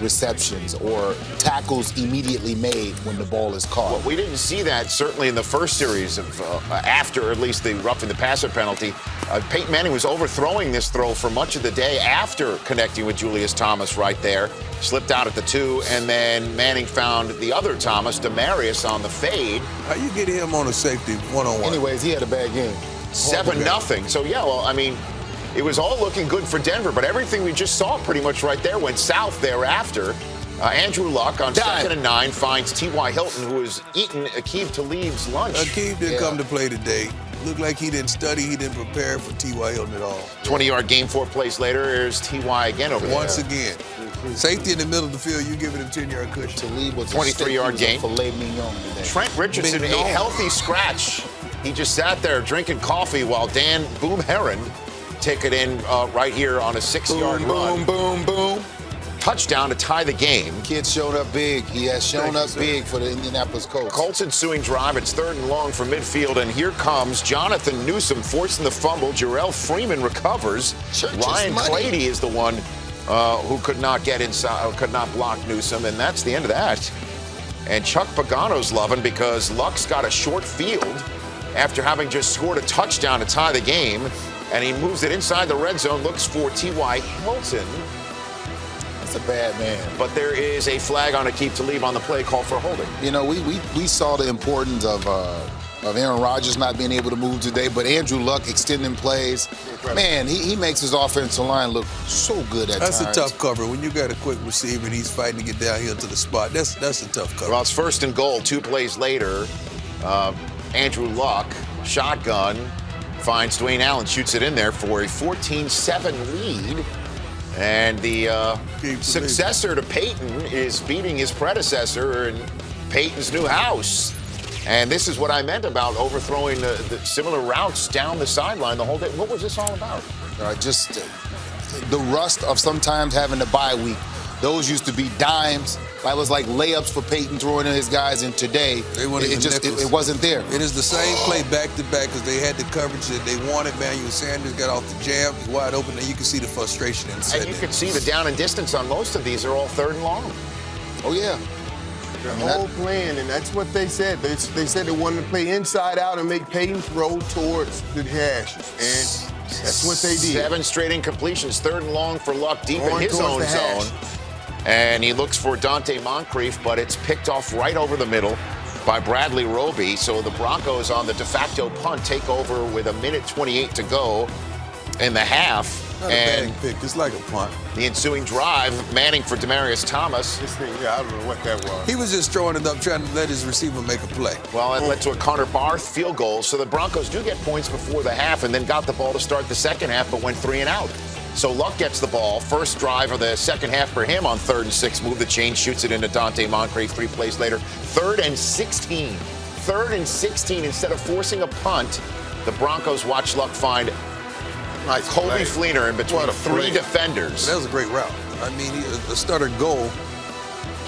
Speaker 17: receptions or tackles immediately made when the ball is caught.
Speaker 19: Well, we didn't see that certainly in the first series of after at least the roughing the passer penalty. Peyton Manning was overthrowing this throw for much of the day after connecting with Julius Thomas right there. Slipped out at the 2, and then Manning found the other Thomas, Demarius, on the fade.
Speaker 3: How you get him on a safety one-on-one?
Speaker 17: Anyways, he had a bad game.
Speaker 19: 7-0. So, yeah, well, I mean, it was all looking good for Denver, but everything we just saw pretty much right there went south thereafter. Andrew Luck on 2nd and 9 finds T.Y. Hilton, who has eaten Aqib Talib's lunch.
Speaker 3: Aqib didn't come to play today. Looked like he didn't study, he didn't prepare for T.Y. Hilton at all.
Speaker 19: 20-yard game, 4 plays later. Here's T.Y. again over there.
Speaker 3: Once again. Safety in the middle of the field, you give it a 10-yard cushion.
Speaker 17: Talib was
Speaker 19: 23-yard gain.
Speaker 17: Filet mignon today.
Speaker 19: Trent Richardson, a healthy scratch. He just sat there drinking coffee while Dan Boom Herron took it in right here on a 6-yard run.
Speaker 17: Boom, boom, boom.
Speaker 19: Touchdown to tie the game.
Speaker 17: Kid showed up big. He has shown up big for the Indianapolis Colts.
Speaker 19: Colts ensuing drive. It's 3rd and long from midfield, and here comes Jonathan Newsom forcing the fumble. Jarrell Freeman recovers. Ryan Clady is the one who could not get inside, could not block Newsom, and that's the end of that. And Chuck Pagano's loving because Luck's got a short field after having just scored a touchdown to tie the game, and he moves it inside the red zone, looks for T.Y. Hilton.
Speaker 17: That's a bad man.
Speaker 19: But there is a flag on Aqib Talib on the play, call for holding.
Speaker 17: You know, we saw the importance of Aaron Rodgers not being able to move today, but Andrew Luck extending plays. Man, he makes his offensive line look so good at times.
Speaker 3: That's a tough cover. When you got a quick receiver and he's fighting to get downhill to the spot, that's a tough cover.
Speaker 19: Well, it's 1st and goal. 2 plays later, Andrew Luck, shotgun, finds Dwayne Allen, shoots it in there for a 14-7 lead. And the successor to Peyton is beating his predecessor in Peyton's new house. And this is what I meant about overthrowing the similar routes down the sideline the whole day. What was this all about?
Speaker 17: Just the rust of sometimes having a bye week. Those used to be dimes. That was like layups for Peyton throwing in his guys, and today it wasn't there.
Speaker 3: It is the same play back-to-back because they had the coverage that they wanted. Manuel Sanders got off the jam. He's wide open, and you can see the frustration inside.
Speaker 19: And you can see the down and distance on most of these are all 3rd and long.
Speaker 17: Oh, yeah.
Speaker 2: The whole plan, and that's what they said. They said they wanted to play inside out and make Peyton throw towards the hashes. And that's what they did.
Speaker 19: 7 straight incompletions, 3rd and long for Luck deep in his own zone. And he looks for Dante Moncrief, but it's picked off right over the middle by Bradley Roby. So the Broncos on the de facto punt take over with 1:28 to go in the half.
Speaker 3: Not a bad pick. It's like a punt.
Speaker 19: The ensuing drive, Manning for Demarius Thomas.
Speaker 2: This thing, I don't know what that was.
Speaker 3: He was just throwing it up, trying to let his receiver make a play.
Speaker 19: Well, it led to a Connor Barth field goal. So the Broncos do get points before the half and then got the ball to start the second half, but went 3 and out. So Luck gets the ball. First drive of the second half for him on 3rd and 6. Move the chain, shoots it into Dante Moncrief 3 plays later. 3rd and 16. 3rd and 16. Instead of forcing a punt, the Broncos watch Luck find Colby Fleener in between 3 defenders.
Speaker 3: That was a great route. I mean, a stutter goal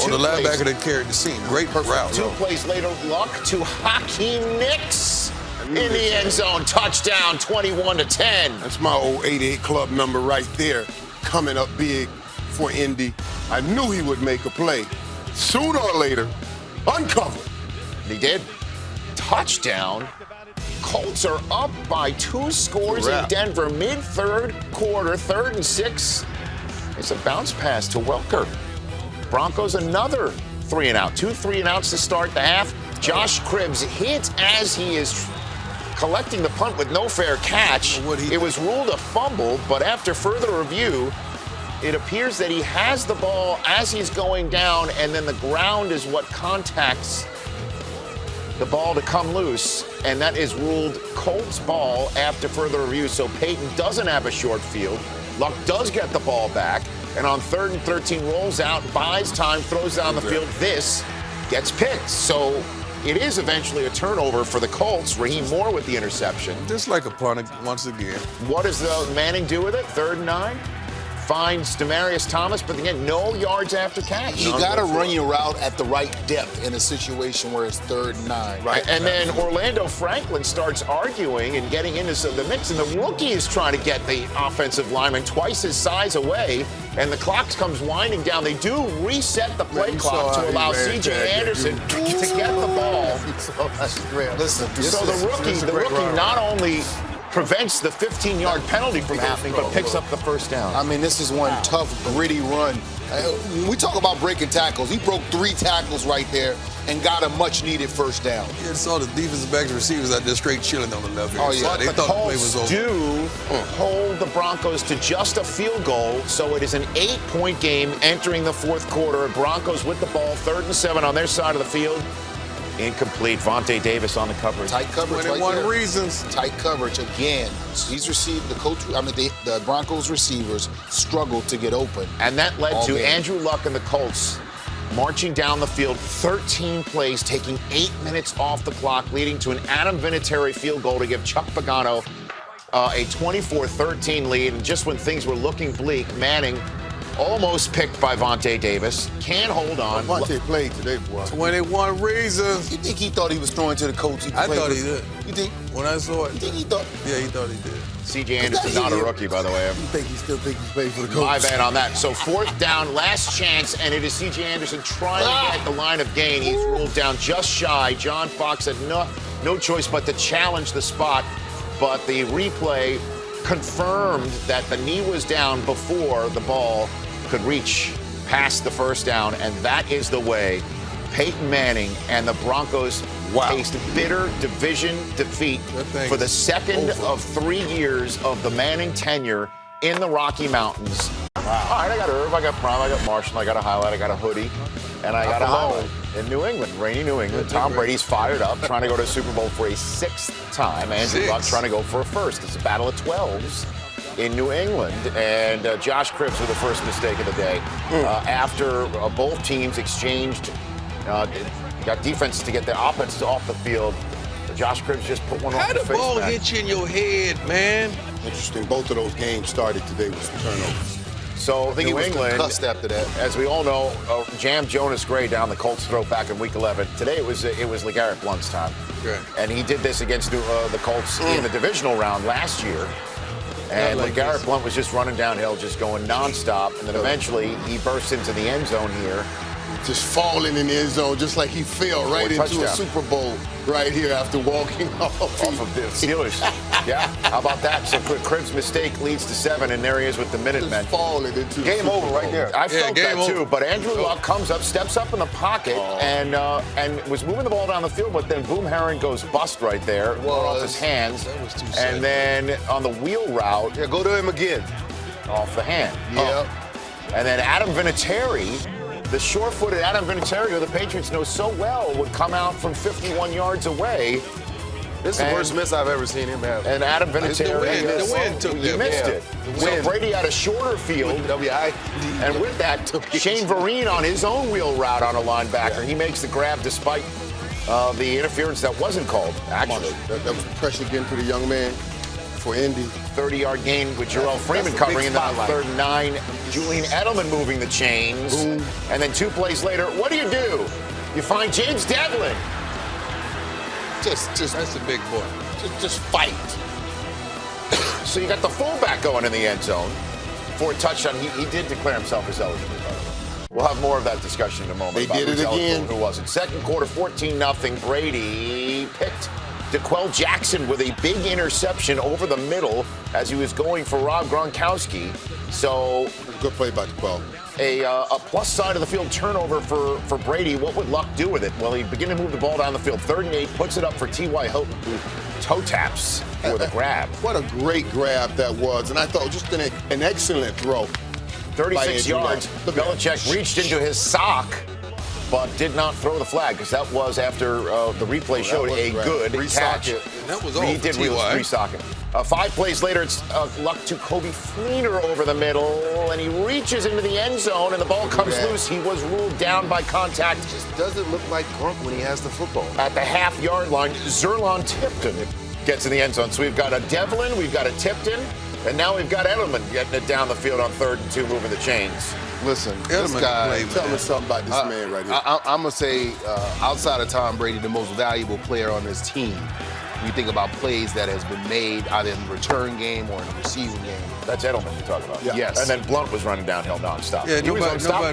Speaker 3: on the linebacker that carried the scene. Great route.
Speaker 19: 2 plays later, Luck to Hakeem Nicks in the end zone. Touchdown, 21-10.
Speaker 2: That's my old 88 club number right there, coming up big for Indy. I knew he would make a play. Sooner or later, uncovered.
Speaker 19: And he did. Touchdown.
Speaker 20: Colts are up by 2 scores in Denver mid-third quarter, 3rd and 6. It's a bounce pass to Welker. Broncos another 3 and out. 2 3 and outs to start the half. Josh Cribbs hit as he is collecting the punt with no fair catch. It was ruled a fumble, but after further review, it appears that he has the ball as he's going down, and then the ground is what contacts the ball to come loose, and that is ruled Colts ball after further review. So Peyton doesn't have a short field. Luck does get the ball back, and on 3rd and 13 rolls out, buys time, throws down the field. This gets picked. So it is eventually a turnover for the Colts. Raheem Moore with the interception.
Speaker 3: Just like a punt once again.
Speaker 20: What does Manning do with it? 3rd and 9? Finds Demaryius Thomas, but again, no yards after catch.
Speaker 17: You got to run your route at the right depth in a situation where it's 3rd and 9.
Speaker 20: Right. And then Orlando Franklin starts arguing and getting into the mix, and the rookie is trying to get the offensive lineman twice his size away, and the clock comes winding down. They do reset the play clock to allow C.J. Anderson to get the ball.
Speaker 17: Listen,
Speaker 20: so the rookie not only prevents the 15-yard penalty from happening, but picks up the first down.
Speaker 17: I mean, this is one tough, gritty run. When we talk about breaking tackles, he broke 3 tackles right there and got a much-needed first down.
Speaker 3: Yeah, saw the defensive backs and receivers out there straight chilling on the left hand side. They
Speaker 20: The
Speaker 3: thought the play
Speaker 20: Colts
Speaker 3: was over.
Speaker 20: do hold the Broncos to just a field goal, so it is an 8-point game entering the 4th quarter. Broncos with the ball, 3rd and 7 on their side of the field. Incomplete. Vontae Davis on the coverage.
Speaker 17: Tight coverage.
Speaker 3: 21 reasons.
Speaker 17: Tight coverage again. He's received the Broncos receivers struggled to get open,
Speaker 20: and that led to
Speaker 17: game.
Speaker 20: Andrew Luck and the Colts marching down the field, 13 plays, taking 8 minutes off the clock, leading to an Adam Vinatieri field goal to give Chuck Pagano a 24-13 lead. And just when things were looking bleak, Manning almost picked by Vontae Davis. Can't hold on.
Speaker 2: Vontae played today, boy.
Speaker 3: 21 reasons.
Speaker 17: You think he thought he was throwing to the Colts?
Speaker 3: I thought he did.
Speaker 17: You think?
Speaker 3: When I saw it.
Speaker 17: You think he thought?
Speaker 3: Yeah, he thought he did.
Speaker 20: C.J. Anderson, not a rookie, by the way.
Speaker 2: You still think he played for the Colts?
Speaker 20: My bad on that. So 4th down, last chance, and it is C.J. Anderson trying to get the line of gain. He's ruled down just shy. John Fox had no choice but to challenge the spot, but the replay confirmed that the knee was down before the ball could reach past the first down, and that is the way Peyton Manning and the Broncos taste bitter division defeat for the second of 3 years of the Manning tenure in the Rocky Mountains. All right, I got Irv, I got Prime, I got Marshall, I got a highlight, I got a hoodie, and I got a highlight. In New England, rainy New England, Tom Brady's fired up, trying to go to the Super Bowl for a 6th time. Andrew Luck trying to go for a 1st. It's a battle of 12s in New England, and Josh Cribbs with the first mistake of the day. After both teams exchanged, got defenses to get their offenses off the field, Josh Cribbs just put one off the face.
Speaker 3: How the ball hit you in your head, man?
Speaker 2: Interesting. Both of those games started today with some turnovers.
Speaker 20: So New England,
Speaker 17: after that,
Speaker 20: as we all know, jammed Jonas Gray down the Colts' throat back in Week 11. Today it was LeGarrette Blount's time, and he did this against the Colts in the divisional round last year. And LeGarrette Blount was just running downhill, just going nonstop, and then eventually he burst into the end zone here.
Speaker 2: Just falling in the end zone, just like he fell right into a Super Bowl right here after walking off
Speaker 20: of the Steelers. Yeah, how about that? So Cribbs' mistake leads to 7, and there he is with the Minutemen.
Speaker 2: Falling into
Speaker 20: game over right there. I felt that too, but Andrew Luck comes up, steps up in the pocket, and was moving the ball down the field, but then Boom Herron goes bust right there, off his hands, and then on the wheel route,
Speaker 2: go to him again,
Speaker 20: off the hand.
Speaker 2: Yeah,
Speaker 20: and then Adam Vinatieri. The short-footed Adam Vinatieri, who the Patriots know so well, would come out from 51 yards away.
Speaker 14: This is the worst miss I've ever seen him have.
Speaker 20: And Adam Vinatieri,
Speaker 3: the wind took
Speaker 20: you missed it. So Brady had a shorter field, and with that, Shane Vereen on his own wheel route on a linebacker. He makes the grab despite the interference that wasn't called, actually.
Speaker 2: That was pressure again for the young man. For Indy.
Speaker 20: 30-yard gain with Jarrell Freeman covering in the 3rd and 9. Julian Edelman moving the chains.
Speaker 2: Boom.
Speaker 20: And then 2 plays later, what do? You find James Devlin.
Speaker 3: That's a big boy.
Speaker 20: Just fight. So you got the fullback going in the end zone for a touchdown. He did declare himself as eligible, by the way. We'll have more of that discussion in a moment.
Speaker 2: They did it again.
Speaker 20: Who wasn't. Second quarter, 14-0. Brady picked DeQuell Jackson with a big interception over the middle as he was going for Rob Gronkowski. So
Speaker 2: good play by DeQuell.
Speaker 20: A plus side of the field turnover for Brady. What would Luck do with it? Well, he began to move the ball down the field. 3rd and 8, puts it up for T.Y. Hilton, who toe taps with a grab.
Speaker 2: What a great grab that was. And I thought just an excellent throw.
Speaker 20: 36 yards. Belichick reached into his sock, but did not throw the flag because that was after the replay showed a good catch.
Speaker 3: That was all
Speaker 20: he
Speaker 3: for
Speaker 20: did
Speaker 3: T.Y.
Speaker 20: restock it. 5 plays later, it's Luck to Kobe Fleener over the middle, and he reaches into the end zone, and the ball comes loose. He was ruled down by contact.
Speaker 17: Just doesn't look like Gronk when he has the football.
Speaker 20: At the half-yard line, Zerlon Tipton gets in the end zone. So we've got a Devlin, we've got a Tipton, and now we've got Edelman getting it down the field on 3rd and 2, moving the chains.
Speaker 14: Listen, this guy, tell me something about this man right here. I'm going to say, outside of Tom Brady, the most valuable player on this team. You think about plays that has been made either in the return game or in the receiving game.
Speaker 20: That's Edelman you're talking about.
Speaker 14: Yeah.
Speaker 20: Yes. And then Blunt was running downhill nonstop.
Speaker 3: Yeah, nobody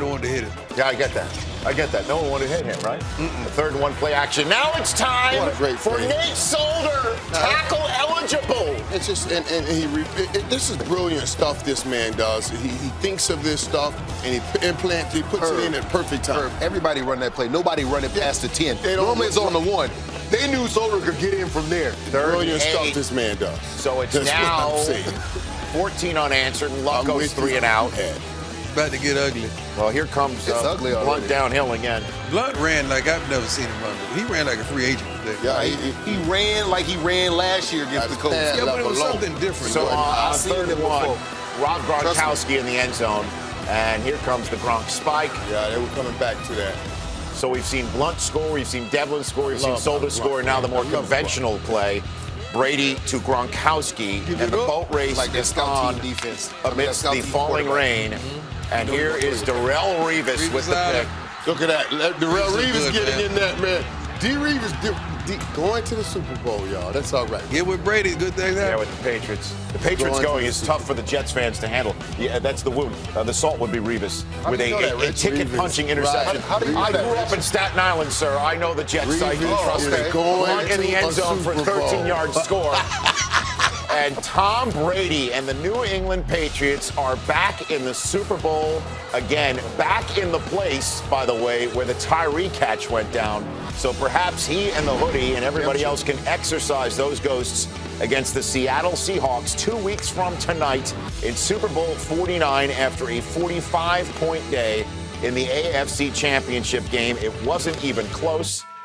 Speaker 3: wanted to hit him.
Speaker 20: Yeah, I get that. No one wanted to hit him, right? The 3rd and 1 play action. Now it's time for Nate Solder. Tackle eligible.
Speaker 2: It's just, this is brilliant stuff this man does. He thinks of this stuff and he puts it in at perfect time.
Speaker 14: Everybody run that play. Nobody run it past the 10. Normally it's on the 1. They knew Solder could get in from there.
Speaker 2: Brilliant stuff this man does.
Speaker 20: So it's now 14 unanswered. Luck goes 3 and out.
Speaker 3: About to get ugly.
Speaker 20: Well, here comes Blunt downhill again.
Speaker 3: Blunt ran like I've never seen him run. He ran like a free agent today.
Speaker 14: Yeah, he ran like he ran last year against the Colts.
Speaker 3: Yeah, but it was something different.
Speaker 20: So on 3rd and 1, Rob Gronkowski in the end zone. And here comes the Gronk spike.
Speaker 2: Yeah, they were coming back to that.
Speaker 20: So we've seen Blunt score, we've seen Devlin score, we've seen Solder score, and now the more conventional play. Brady to Gronkowski, and the boat race is on amidst the falling rain. And here is Darrelle Revis with the pick.
Speaker 2: Look at that. Darrelle Revis getting in that, man. Revis going to the Super Bowl, y'all. That's all right.
Speaker 3: Yeah, with Brady, good thing there.
Speaker 20: Yeah, with the Patriots. The Patriots going is tough for the Jets fans to handle. Yeah, that's the wound. The salt would be Revis with a ticket-punching interception. I grew up in Staten Island, sir. I know the Jets site. Trust me. Going in the end zone for a 13-yard score. And Tom Brady and the New England Patriots are back in the Super Bowl again. Back in the place, by the way, where the Tyree catch went down. So perhaps he and the hoodie and everybody else can exercise those ghosts against the Seattle Seahawks 2 weeks from tonight in Super Bowl 49 after a 45-point day in the AFC Championship game. It wasn't even close.